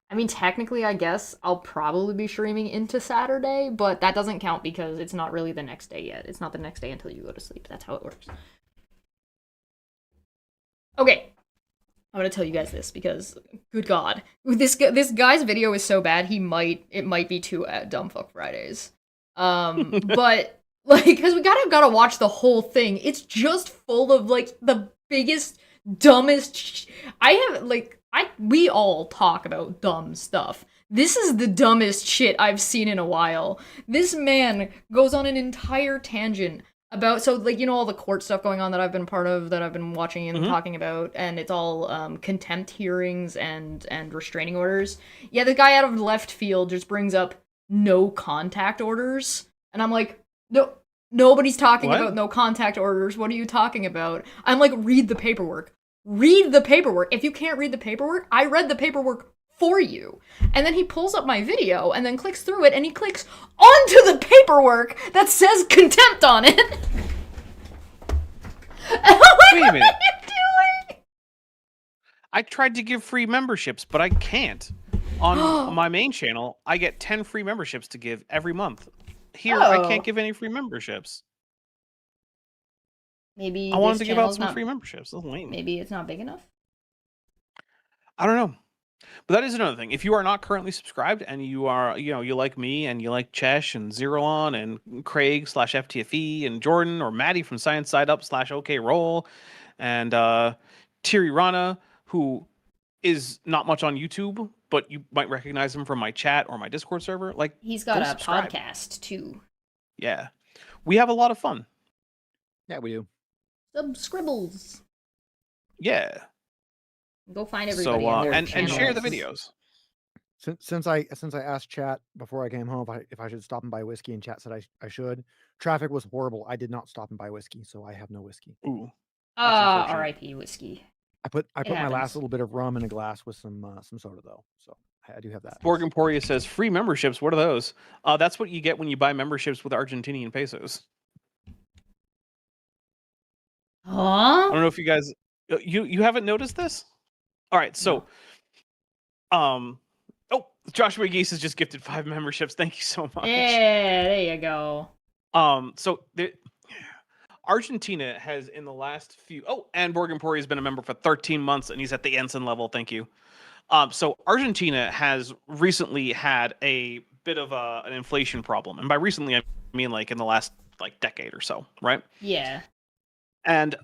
I mean, technically, I guess I'll probably be streaming into Saturday, but that doesn't count because it's not really the next day yet. It's not the next day until you go to sleep. That's how it works. Okay. I'm gonna tell you guys this because, good God, this guy's video is so bad. It might be 2 Dumbfuck Fridays. But. Like, because we gotta watch the whole thing. It's just full of, like, the biggest, dumbest we all talk about dumb stuff. This is the dumbest shit I've seen in a while. This man goes on an entire tangent about, so, like, you know, all the court stuff going on that I've been part of, that I've been watching and talking about, and it's all, contempt hearings and restraining orders. Yeah, the guy out of left field just brings up no contact orders, and I'm like, no, nobody's talking about no contact orders. What are you talking about? I'm like, read the paperwork. Read the paperwork. If you can't read the paperwork, I read the paperwork for you. And then he pulls up my video and then clicks through it and he clicks onto the paperwork that says contempt on it. Like, wait a minute. What are you doing? I tried to give free memberships, but I can't. On my main channel, I get 10 free memberships to give every month. Here, I can't give any free memberships. Maybe I wanted to give out some free memberships. Maybe it's not big enough? I don't know. But that is another thing. If you are not currently subscribed and you are, you like me and you like Chesh and Zerolon and Craig /FTFE and Jordan or Maddie from Science Side Up /OK Roll and Tiri Rana, who is not much on YouTube, but you might recognize him from my chat or my Discord server. Like, He's got a subscribe. podcast too. Yeah. We have a lot of fun. Yeah, we do. Some scribbles. Yeah. Go find everybody So on their and share the channels. videos. Since I asked chat before I came home if I should stop and buy whiskey, and chat said I should. Traffic was horrible. I did not stop and buy whiskey, so I have no whiskey. Ooh. R.I.P. whiskey. I put It my last happens. little bit of rum in a glass with some soda though, so I do have that. Borg Emporia says free memberships. What are those? That's what you get when you buy memberships with Argentinian pesos. Huh? I don't know if you guys you haven't noticed this. All right, so oh, Joshua Geese has just gifted 5 memberships. Thank you so much. Yeah, there you go. So Argentina has in the last few. Oh, and Borg Emporia has been a member for 13 months, and he's at the ensign level. Thank you. So Argentina has recently had a bit of an inflation problem, and by recently I mean like in the last decade or so, right? Yeah. And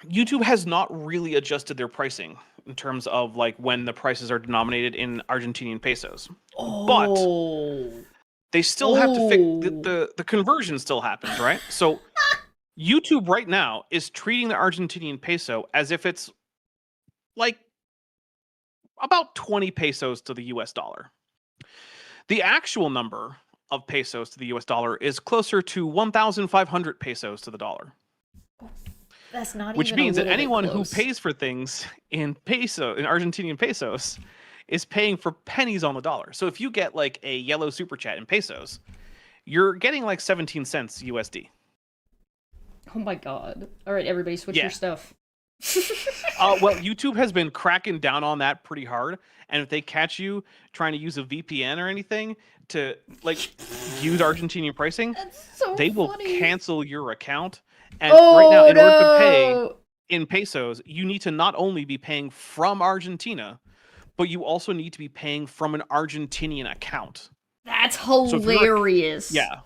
YouTube has not really adjusted their pricing in terms of like when the prices are denominated in Argentinian pesos. Oh. But they still have to fix the conversion still happens, right? So YouTube right now is treating the Argentinian peso as if it's like about 20 pesos to the US dollar. The actual number of pesos to the US dollar is closer to 1,500 pesos to the dollar. That's not Which even means a that little anyone bit who close. pays for things in Argentinian pesos is paying for pennies on the dollar. So if you get like a yellow super chat in pesos, you're getting like 17 cents USD. Oh my god. All right, everybody switch your stuff. Well, YouTube has been cracking down on that pretty hard, and if they catch you trying to use a VPN or anything to like use Argentinian pricing, they will cancel your account. And right now, in order to pay in pesos, you need to not only be paying from Argentina, but you also need to be paying from an Argentinian account. That's hilarious. Yeah,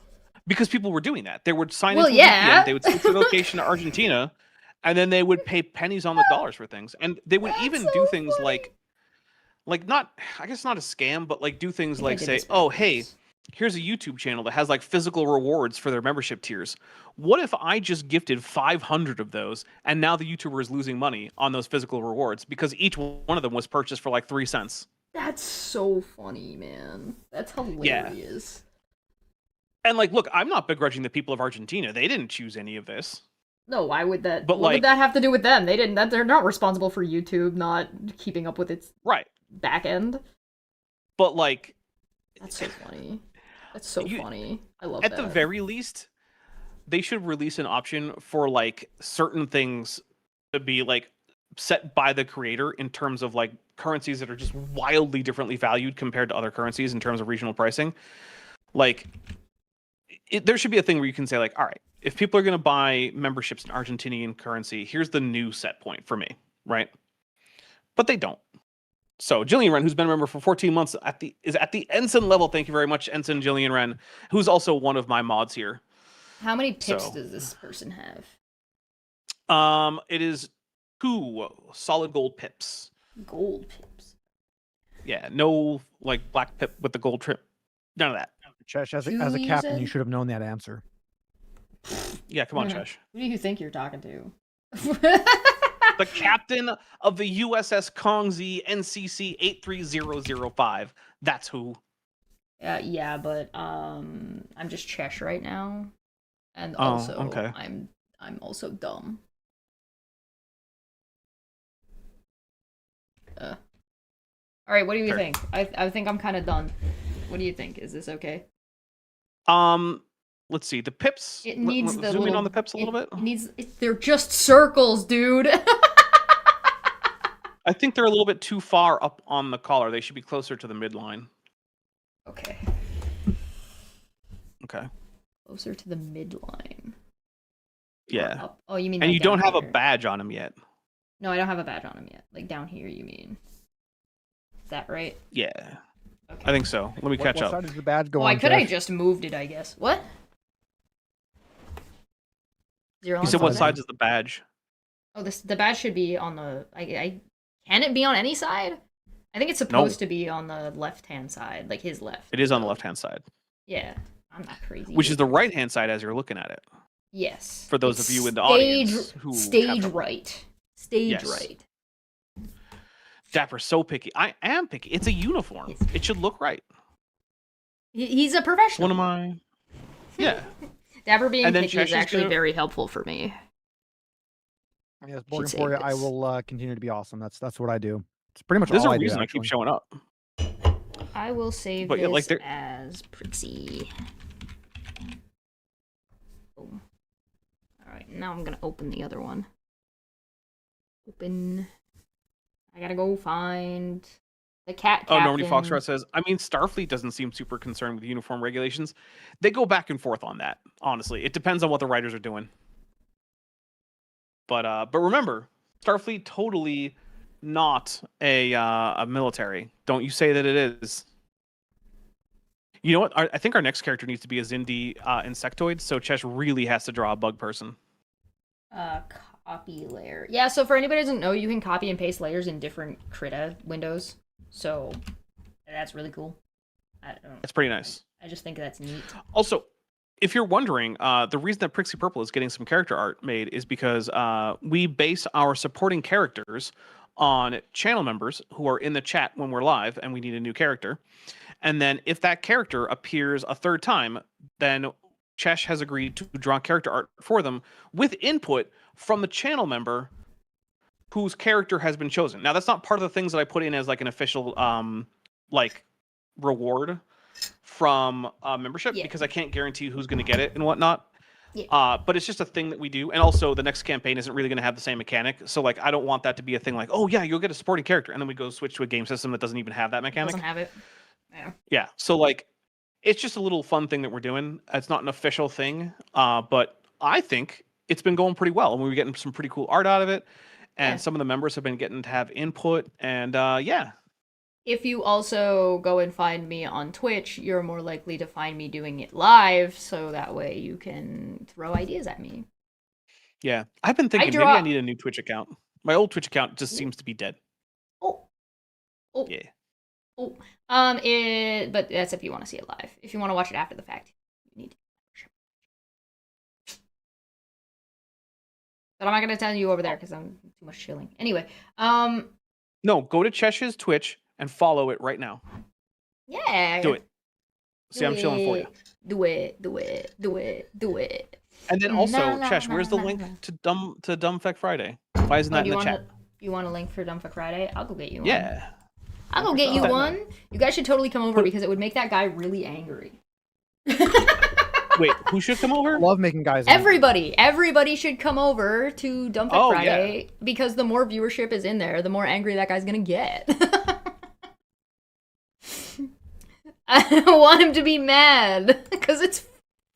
because people were doing that. They would sign into a VPN, they would switch their location to Argentina, and then they would pay pennies on the dollars for things. And they would even do things like not, I guess not a scam, but like do things like say, oh, hey, here's a YouTube channel that has like physical rewards for their membership tiers. What if I just gifted 500 of those and now the YouTuber is losing money on those physical rewards because each one of them was purchased for like 3 cents? That's so funny, man. That's hilarious. Yeah. And like, look, I'm not begrudging the people of Argentina. They didn't choose any of this. No, why would that? But what would that have to do with them? They didn't. They're not responsible for YouTube not keeping up with its back end. But like, that's so funny. That's so funny. I love that. At the very least, they should release an option for like certain things to be like set by the creator in terms of like currencies that are just wildly differently valued compared to other currencies in terms of regional pricing. Like, there should be a thing where you can say like, all right, if people are going to buy memberships in Argentinian currency, here's the new set point for me, right? But they don't. So Jillian Wren, who's been a member for 14 months, is at the ensign level. Thank you very much, Ensign Jillian Wren, who's also one of my mods here. How many pips does this person have? It is 2 solid gold pips. Gold pips. Yeah, no like black pip with the gold trim. None of that. Chesh, as a captain, you should have known that answer. Yeah, come on, Chesh. Who do you think you're talking to? The captain of the USS Kongzi NCC 83005. That's who. Yeah, but I'm just Chesh right now, and also okay. I'm also dumb. All right, what do you think? I think I'm kind of done. What do you think? Is this okay? Let's see. The pips. It needs the zoom little, in on the pips a little bit. They're just circles, dude. I think they're a little bit too far up on the collar. They should be closer to the midline. Okay. Okay. Closer to the midline. Yeah. Oh, you mean? And like you don't have here. a badge on him yet. No, I don't have a badge on him yet. Like down here, you mean? that right? Yeah, Okay. I think so. Let me catch what up. side does the badge go Oh, on, I could have Jeff? just moved it, I guess. What? Zero. You said what side is the badge? Oh, the badge should be on the. Can it be on any side? I think it's No, supposed to be on the left-hand side, like his left. it is on the so- left-hand side, Yeah, I'm not crazy. which is the right-hand side as you're looking at it. Yes. For those It's of you in the stage, audience who have stage trouble. right. Stage Yes. right. Dapper's so picky. I am picky. It's a uniform. Yes. It should look right. He's a professional. One of my, yeah. Dapper being And then picky is Chesh's actually gonna- very helpful for me. Yes, Should Borg say Emporia, I this. will continue to be awesome. That's what I do. It's pretty much There's all a I do, reason I keep actually. showing up. I will save But, yeah, this like, there- as Prixie. Boom. Alright, now I'm gonna open the other one. Open. I gotta go find the cat Oh, captain. Normandy Foxtrot says, I mean, Starfleet doesn't seem super concerned with uniform regulations. They go back and forth on that, honestly. It depends on what the writers are doing. But remember, Starfleet totally not a military. Don't you say that it is. You know what? I think our next character needs to be a Xindi insectoid, so Chesh really has to draw a bug person. Copy layer. Yeah, so for anybody who doesn't know, you can copy and paste layers in different Krita windows. So that's really cool. It's pretty nice. I just think that's neat. Also, if you're wondering, the reason that Prixie Purple is getting some character art made is because we base our supporting characters on channel members who are in the chat when we're live and we need a new character. And then if that character appears a third time, then Chesh has agreed to draw character art for them with input from the channel member whose character has been chosen. Now, that's not part of the things that I put in as like an official like reward from membership, Yeah. because I can't guarantee who's going to get it and whatnot. Yeah. But it's just a thing that we do. And also, the next campaign isn't really going to have the same mechanic. So, like, I don't want that to be a thing like, oh, yeah, you'll get a supporting character. And then we go switch to a game system that doesn't even have that mechanic. Doesn't have it. Yeah. Yeah. So, like, it's just a little fun thing that we're doing. It's not an official thing. But I think it's been going pretty well. And we were getting some pretty cool art out of it. And Yeah. some of the members have been getting to have input. And yeah. If you also go and find me on Twitch, you're more likely to find me doing it live, so that way you can throw ideas at me. Yeah. I've been thinking maybe I need a new Twitch account. My old Twitch account just seems to be dead. Oh. Yeah. Oh. But that's if you want to see it live. If you want to watch it after the fact, you need to. But I'm not gonna tell you over there because I'm too much chilling. Anyway, No, go to Chesh's Twitch and follow it right now. yeah. Do it. See, I'm chilling for you. Do it. Do it. Do it. Do it. And then also, La, Chesh, la, where's the la, link la. to Dumbfeck Friday? Why isn't that in the chat? You want a link for Dumbfuck Friday? I'll go get you one. Yeah. I'll go get you That- one. You guys should totally come over because it would make that guy really angry. Wait, who should come over? I love making guys. angry. Everybody should come over to Dumbfuck Oh, Friday because the more viewership is in there, the more angry that guy's gonna get. I want him to be mad because it's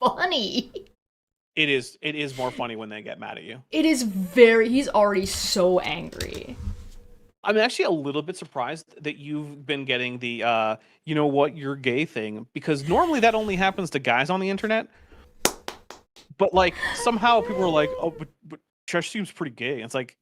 funny. It is more funny when they get mad at you. It is he's already so angry. I'm actually a little bit surprised that you've been getting the you know what, you're gay thing, because normally that only happens to guys on the internet. But like somehow people are like, oh, but Chesh seems pretty gay. And it's like,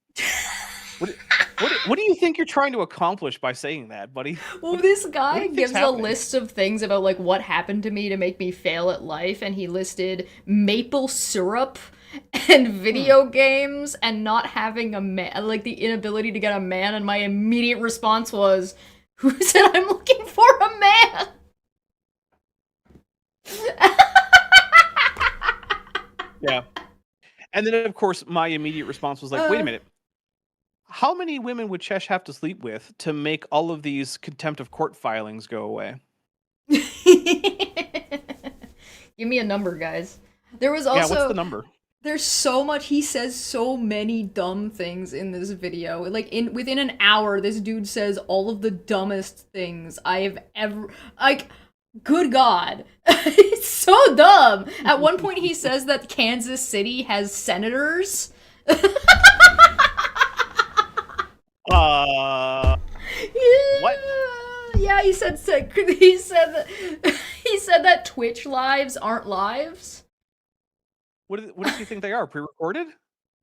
what do you think you're trying to accomplish by saying that, buddy? Well, this guy do you think's gives a happening? list of things about like what happened to me to make me fail at life, and he listed maple syrup and video games and not having a man, like the inability to get a man. And my immediate response was, "Who said I'm looking for a man?" Yeah. And then of course my immediate response was like, wait a minute. How many women would Chesh have to sleep with to make all of these contempt of court filings go away? Give me a number, guys. There was also Yeah, what's the number? There's so much. He says so many dumb things in this video. Like within an hour, this dude says all of the dumbest things I have ever. Like, good God, it's so dumb. At one point, he says that Kansas City has senators. What? Yeah, he said he said that Twitch lives aren't lives. What does he think they are? Pre-recorded?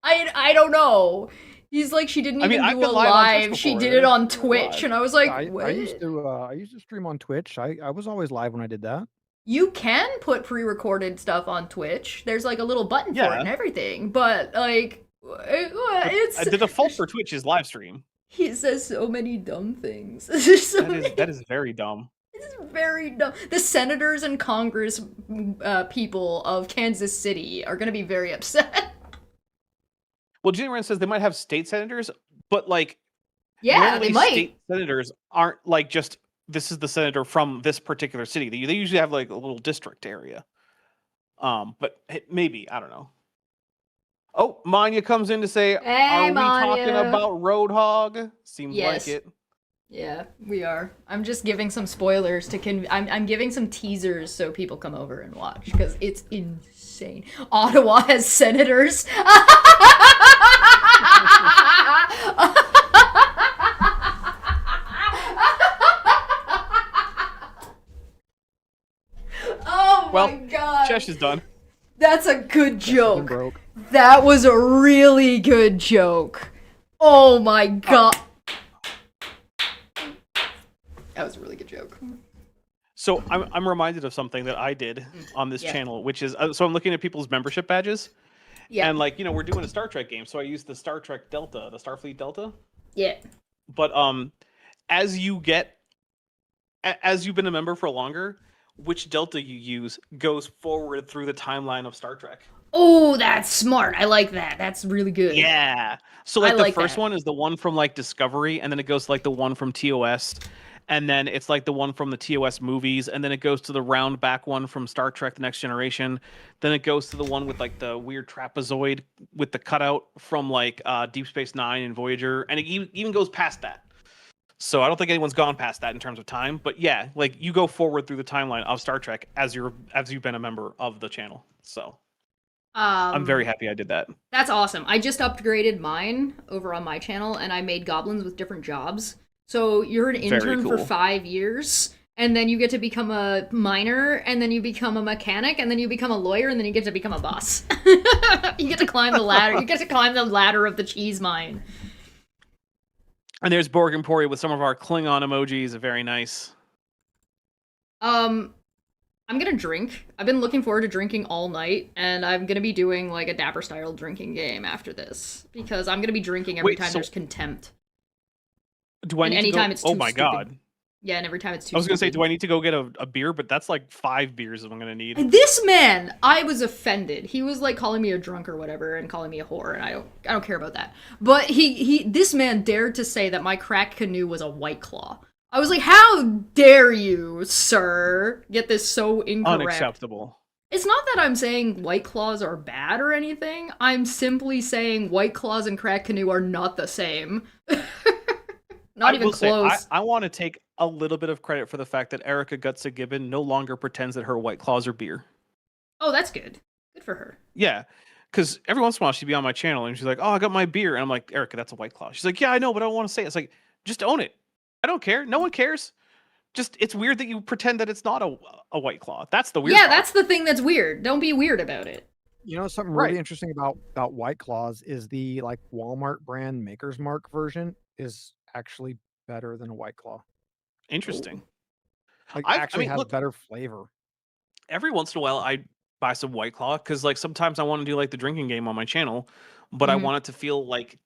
I don't know. He's like, she didn't I mean, even I've do a been live on Twitch live. She before. did it on Live. Twitch, and I was like, I what? used to stream on Twitch. I was always live when I did that. You can put pre-recorded stuff on Twitch. There's like a little button for it Yeah. and everything, but like, it's The default for Twitch is live stream. he says so many dumb things. That is very dumb. It's very dumb. The senators and Congress people of Kansas City are gonna be very upset. Well, Jimmy Rand says they might have state senators, but like, Yeah, normally they might. state senators aren't like just this is the senator from this particular city. They usually have like a little district area. But maybe I don't know. Oh, Manya comes in to say, Hey, "Are we Manya. talking about Roadhog?" Seems Yes. like it. Yeah, we are. I'm just giving some spoilers to I'm giving some teasers so people come over and watch because it's insane. Ottawa has senators. Oh Well, my god. Chesh is done. That's a good Been joke. broke. That was a really good joke. Oh my god. That was a really good joke. So I'm reminded of something that I did on this Yeah. channel, which is so I'm looking at people's membership badges, Yeah. and like we're doing a Star Trek game, so I used the Star Trek Delta, the Starfleet Delta. Yeah. But as you've been a member for longer, which Delta you use goes forward through the timeline of Star Trek. Oh, that's smart. I like that. That's really good. Yeah. So I like the like first that. one is the one from like Discovery, and then it goes to like the one from TOS, and then it's like the one from the TOS movies, and then it goes to the round back one from Star Trek: The Next Generation. Then it goes to the one with like the weird trapezoid with the cutout from like Deep Space Nine and Voyager, and it even goes past that. So I don't think anyone's gone past that in terms of time, but yeah, like you go forward through the timeline of Star Trek as you've been a member of the channel. So I'm very happy I did that. That's awesome. I just upgraded mine over on my channel, and I made goblins with different jobs. So you're an Very intern for cool. 5 years, and then you get to become a miner, and then you become a mechanic, and then you become a lawyer, and then you get to become a boss. You get to climb the ladder. You get to climb the ladder of the cheese mine. And there's Borg Emporia with some of our Klingon emojis. Very nice. I'm gonna drink. I've been looking forward to drinking all night, and I'm gonna be doing like a Dapper style drinking game after this because I'm gonna be drinking every Wait, time so- there's contempt. Do I And need to anytime go? it's Oh too my stupid. god! Yeah, and every time it's too. I was gonna say, stupid. do I need to go get a beer? But that's like 5 beers I'm gonna need. This man, I was offended. He was like calling me a drunk or whatever and calling me a whore, and I don't care about that. But this man dared to say that my crack canoe was a White Claw. I was like, how dare you, sir, get this so incorrect. Unacceptable. It's not that I'm saying White Claws are bad or anything. I'm simply saying White Claws and crack canoe are not the same. Not I even will say, close. I want to take a little bit of credit for the fact that Erica Gutsa Gibbon no longer pretends that her White Claws are beer. Oh, that's good. Good for her. Yeah, because every once in a while she'd be on my channel and she's like, "Oh, I got my beer," and I'm like, "Erica, that's a White Claw." She's like, "Yeah, I know, but I don't want to say it." It's like, just own it. I don't care. No one cares. Just it's weird that you pretend that it's not a White Claw. That's the weird. Yeah, part. that's the thing that's weird. Don't be weird about it. You know something Right. really interesting about White Claws is the like Walmart brand Maker's Mark version is actually better than a White Claw. Interesting. Like I actually mean, has look- better flavor. Every once in a while I buy some White Claw because like sometimes I want to do like the drinking game on my channel, but I Mhm. want it to feel like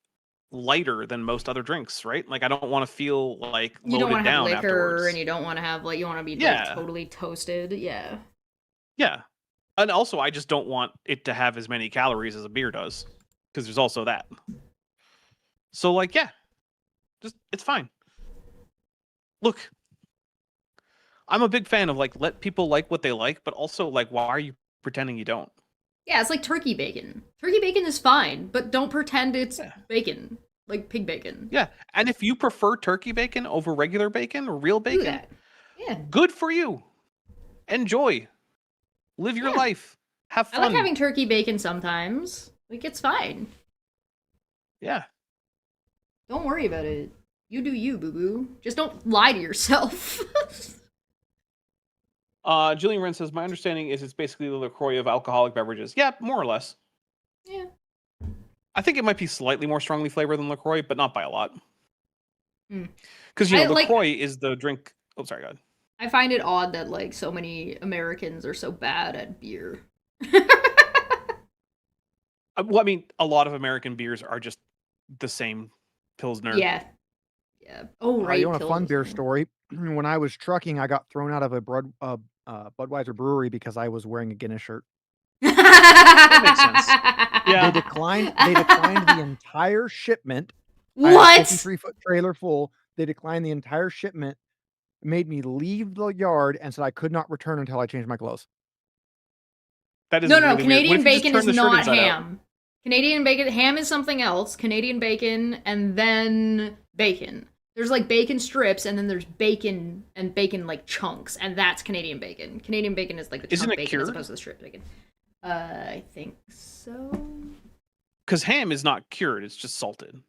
lighter than most other drinks, right? Like I don't want to feel like You don't loaded want to have down liquor, afterwards. and you don't want to have like you want to be Yeah. like totally toasted. Yeah. Yeah. And also I just don't want it to have as many calories as a beer does because there's also that. So like yeah. Just it's fine. Look, I'm a big fan of like let people like what they like, but also like why are you pretending you don't? Yeah, it's like turkey bacon. Turkey bacon is fine, but don't pretend it's Yeah. bacon, like pig bacon. Yeah. And if you prefer turkey bacon over regular bacon or real Do bacon, that. Yeah. good for you. Enjoy. Live your Yeah. life. Have I fun. like having turkey bacon sometimes. Like it's fine. Yeah. Don't worry about it. You do you, boo boo. Just don't lie to yourself. Jillian Wren says, my understanding is it's basically the LaCroix of alcoholic beverages. Yeah, more or less. Yeah. I think it might be slightly more strongly flavored than LaCroix, but not by a lot. Hmm. Because, I, LaCroix is the drink... Oh, sorry, go ahead. I find it odd that, like, so many Americans are so bad at beer. Well, I mean, a lot of American beers are just the same Pilsner. Yeah. Yeah. Oh, right. You want a fun beer Pilsner. story? When I was trucking, I got thrown out of a Budweiser brewery because I was wearing a Guinness shirt. That makes sense. Yeah. They declined the entire shipment. What? I had a 53-foot trailer full. They declined the entire shipment, made me leave the yard, and said I could not return until I changed my clothes. That is No, really Canadian weird. What if you just bacon is turn the shirt not inside out? ham. Canadian bacon, ham is something else. Canadian bacon, and then bacon. There's like bacon strips, and then there's bacon and bacon like chunks, and that's Canadian bacon. Canadian bacon is like the Isn't chunk it bacon cured? as opposed to the strip bacon. I think so. Because ham is not cured; it's just salted.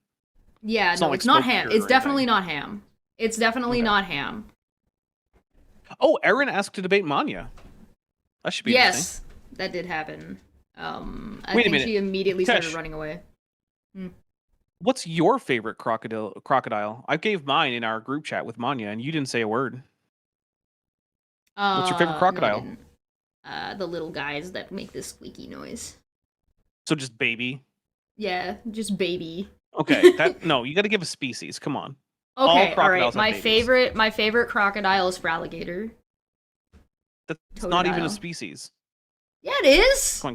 Yeah, It's no, not like it's not smoked ham. cured It's or definitely anything. not ham. It's definitely Okay. not ham. Oh, Erin asked to debate Manya. That should be interesting. Yes, that did happen. I Wait a think minute. she immediately started Tesh. running away. What's your favorite crocodile? I gave mine in our group chat with Manya, and you didn't say a word. What's your favorite No, I crocodile? didn't. The little guys that make this squeaky noise. So just baby. Yeah, just baby. Okay, no, you got to give a species. Come on. All Okay, all right. crocodiles have babies. My favorite crocodile is fralligator. That's not even Totodile. a species. Yeah, it is. Come on,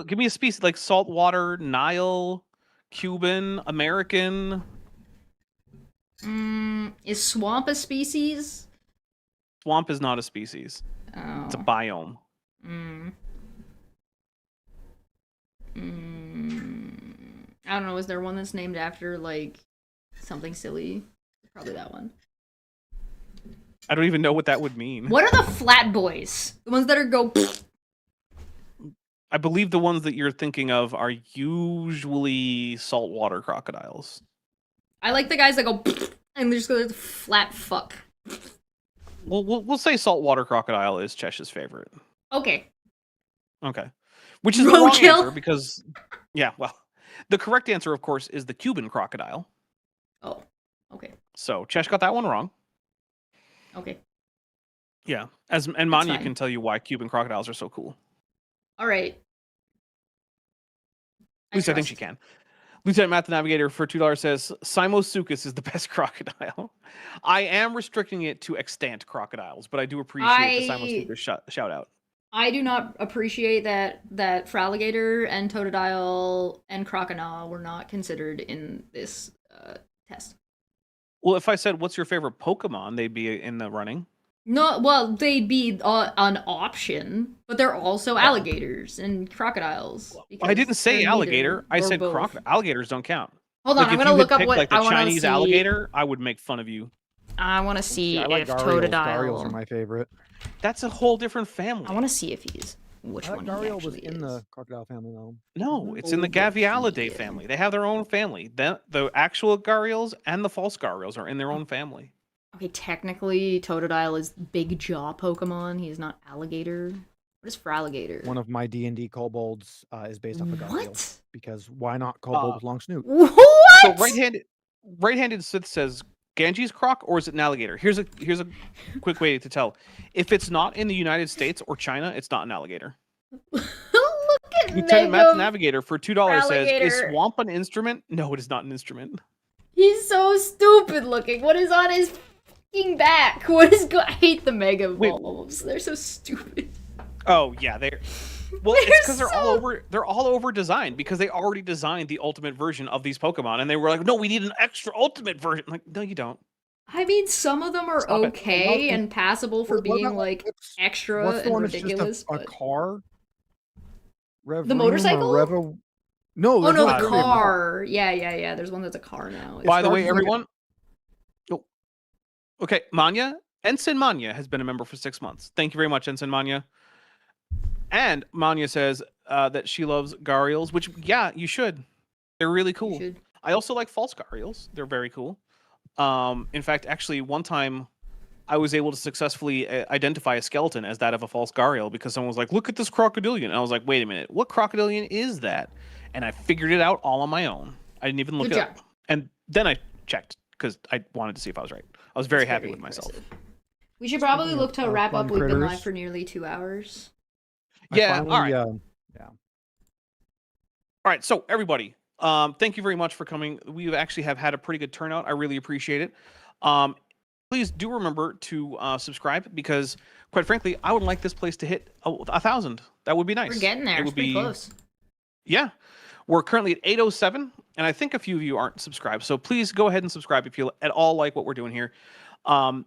give me a species like saltwater, Nile, Cuban, American. Is swamp a species? Swamp is not a species. Oh. It's a biome. I don't know. Is there one that's named after like something silly? Probably that one. I don't even know what that would mean. What are the flat boys? The ones that are go. I believe the ones that you're thinking of are usually saltwater crocodiles. I like the guys that go and they just go flat fuck. Well, we'll say saltwater crocodile is Chesh's favorite. Okay. Okay. Which is the wrong Roadkill? answer because, yeah, well, the correct answer, of course, is the Cuban crocodile. Oh. Okay. So Chesh got that one wrong. Okay. Yeah. And Manya fine. can tell you why Cuban crocodiles are so cool. All right. At least I think she can. Lieutenant Matt the Navigator for $2 says Simosuchus is the best crocodile. I am restricting it to extant crocodiles, but I do appreciate the Simosuchus shout out. I do not appreciate that fralligator and totodile and crocodile were not considered in this test. Well, if I said what's your favorite Pokemon, they'd be in the running. No, well, they'd be an option, but they're also alligators and crocodiles. I didn't say they're alligator. neither I or said both. crocodile. Alligators don't count. Hold on, Like, I'm if gonna you had look up picked, what like the I want to Chinese see. alligator, I would make fun of you. I want to see I like if Gharials. Gharials are totodile. my favorite. That's a whole different family. I want to see if he's which I one thought he Gharial was actually in is. the crocodile family though. No, it's in the Overfeed. Gavialidae family. They have their own family. The actual Gharials and the false Gharials are in their own family. Okay, technically, Totodile is Big Jaw Pokemon. He's not alligator. What is Fralligator? One of my D&D kobolds is based off of Gharial. What? Because why not kobold with long snoot? What? So right-handed Sith says Ganges croc, or is it an alligator? Here's a quick way to tell. If it's not in the United States or China, it's not an alligator. Look at Lieutenant Matt the Mega. Navigator for $2 says, "Is Alligator. swamp an instrument?" No, it is not an instrument. He's so stupid looking. What is on his fucking back? What is I hate the Mega Wait. Evolves. They're so stupid. Oh yeah, they're. Well, it's because They're they're all so- over. They're all over designed because they already designed the ultimate version of these Pokemon, and they were like, "No, we need an extra ultimate version." Like, no, you don't. I mean, some of them are Stop it. okay and passable for What being about like what's- extra What's the and one that's ridiculous. just a but... car? The motorcycle? No, Oh there's no, one the that's a car. Yeah. There's one that's a car now. It's By the way, starting like a- everyone. Oh, okay, Manya. Ensign Manya has been a member for 6 months. Thank you very much, Ensign Manya. And Manya says that she loves Gharials, which, yeah, you should. They're really You cool. should. I also like false Gharials. They're very cool. In fact, actually, one time I was able to successfully identify a skeleton as that of a false Gariel because someone was like, "Look at this Crocodilian." And I was like, "Wait a minute, what Crocodilian is that?" And I figured it out all on my own. I didn't even look Good it job. up. And then I checked because I wanted to see if I was right. I was very That's happy very with myself. impressive. We should probably Speaking look to of wrap fun up. We've been critters, live for nearly 2 hours. Yeah, all right. yeah. All right, so everybody, thank you very much for coming. We actually have had a pretty good turnout. I really appreciate it. Please do remember to subscribe because, quite frankly, I would like this place to hit 1,000. That would be nice. We're getting there. It It's would pretty be close. Yeah, we're currently at 807, and I think a few of you aren't subscribed. So please go ahead and subscribe if you at all like what we're doing here.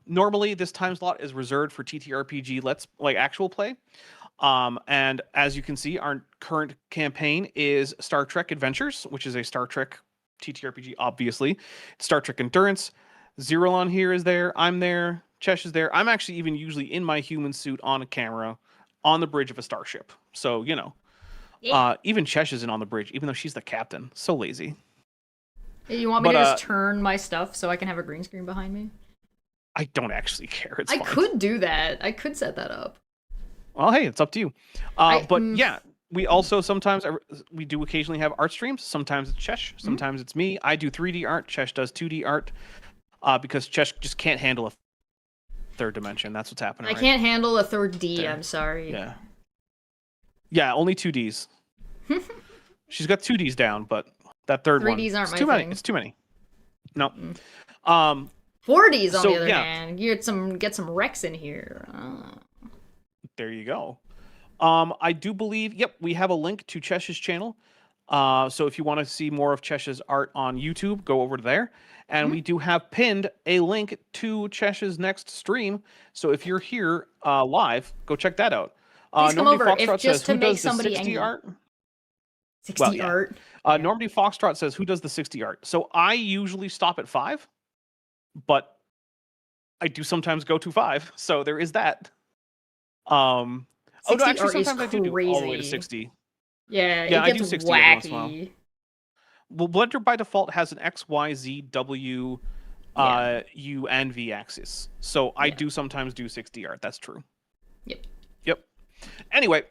Normally, this time slot is reserved for TTRPG actual play. And as you can see, our current campaign is Star Trek Adventures, which is a Star Trek TTRPG, obviously. Star Trek Endurance. Zerolon here is there. I'm there. Chesh is there. I'm actually even usually in my human suit on a camera on the bridge of a starship. So, you know. Yeah. Even Chesh isn't on the bridge, even though she's the captain. So lazy. Hey, you want me to just turn my stuff so I can have a green screen behind me? I don't actually care. It's I fine. could do that. I could set that up. Well, hey, it's up to you. But yeah, we also sometimes we do occasionally have art streams. Sometimes it's Chesh. Sometimes it's me. I do 3D art. Chesh does 2D art because Chesh just can't handle a third dimension. That's what's happening. I can't handle a third D. There. I'm sorry. Yeah, only 2Ds. She's got 2Ds down, but that third 3Ds one, aren't it's my too thing. many. It's too many. No. 4Ds on So, the other yeah. hand. You get some Rex in here. There you go. I do believe, yep, we have a link to Chesh's channel. So if you want to see more of Chesh's art on YouTube, go over there. And we do have pinned a link to Chesh's next stream. So if you're here live, go check that out. Please come Normandy over, Foxtrot if just says, to who make does the somebody 60 angry. art? 60 Well, yeah. art. Normandy Foxtrot says, who does the 60 art? So I usually stop at 5, but I do sometimes go to 5. So there is that. Oh, no, 60 actually, art is sometimes I do all the way to crazy. 60. Yeah, Yeah, it I gets do 60 every once in a while. wacky. Well, Blender by default has an X, Y, Z, W, U, and V axis. So I do sometimes do 60 art. That's true. Yep. Anyway,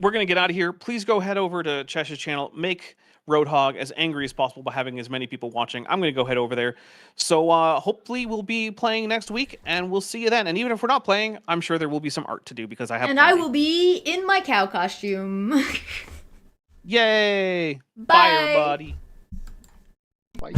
we're going to get out of here. Please go head over to Chesh's channel. Make Roadhog as angry as possible by having as many people watching. I'm going to go head over there. So hopefully we'll be playing next week, and we'll see you then. And even if we're not playing, I'm sure there will be some art to do because I have And plenty. I will be in my cow costume. Yay! Bye. Bye, everybody. Bye.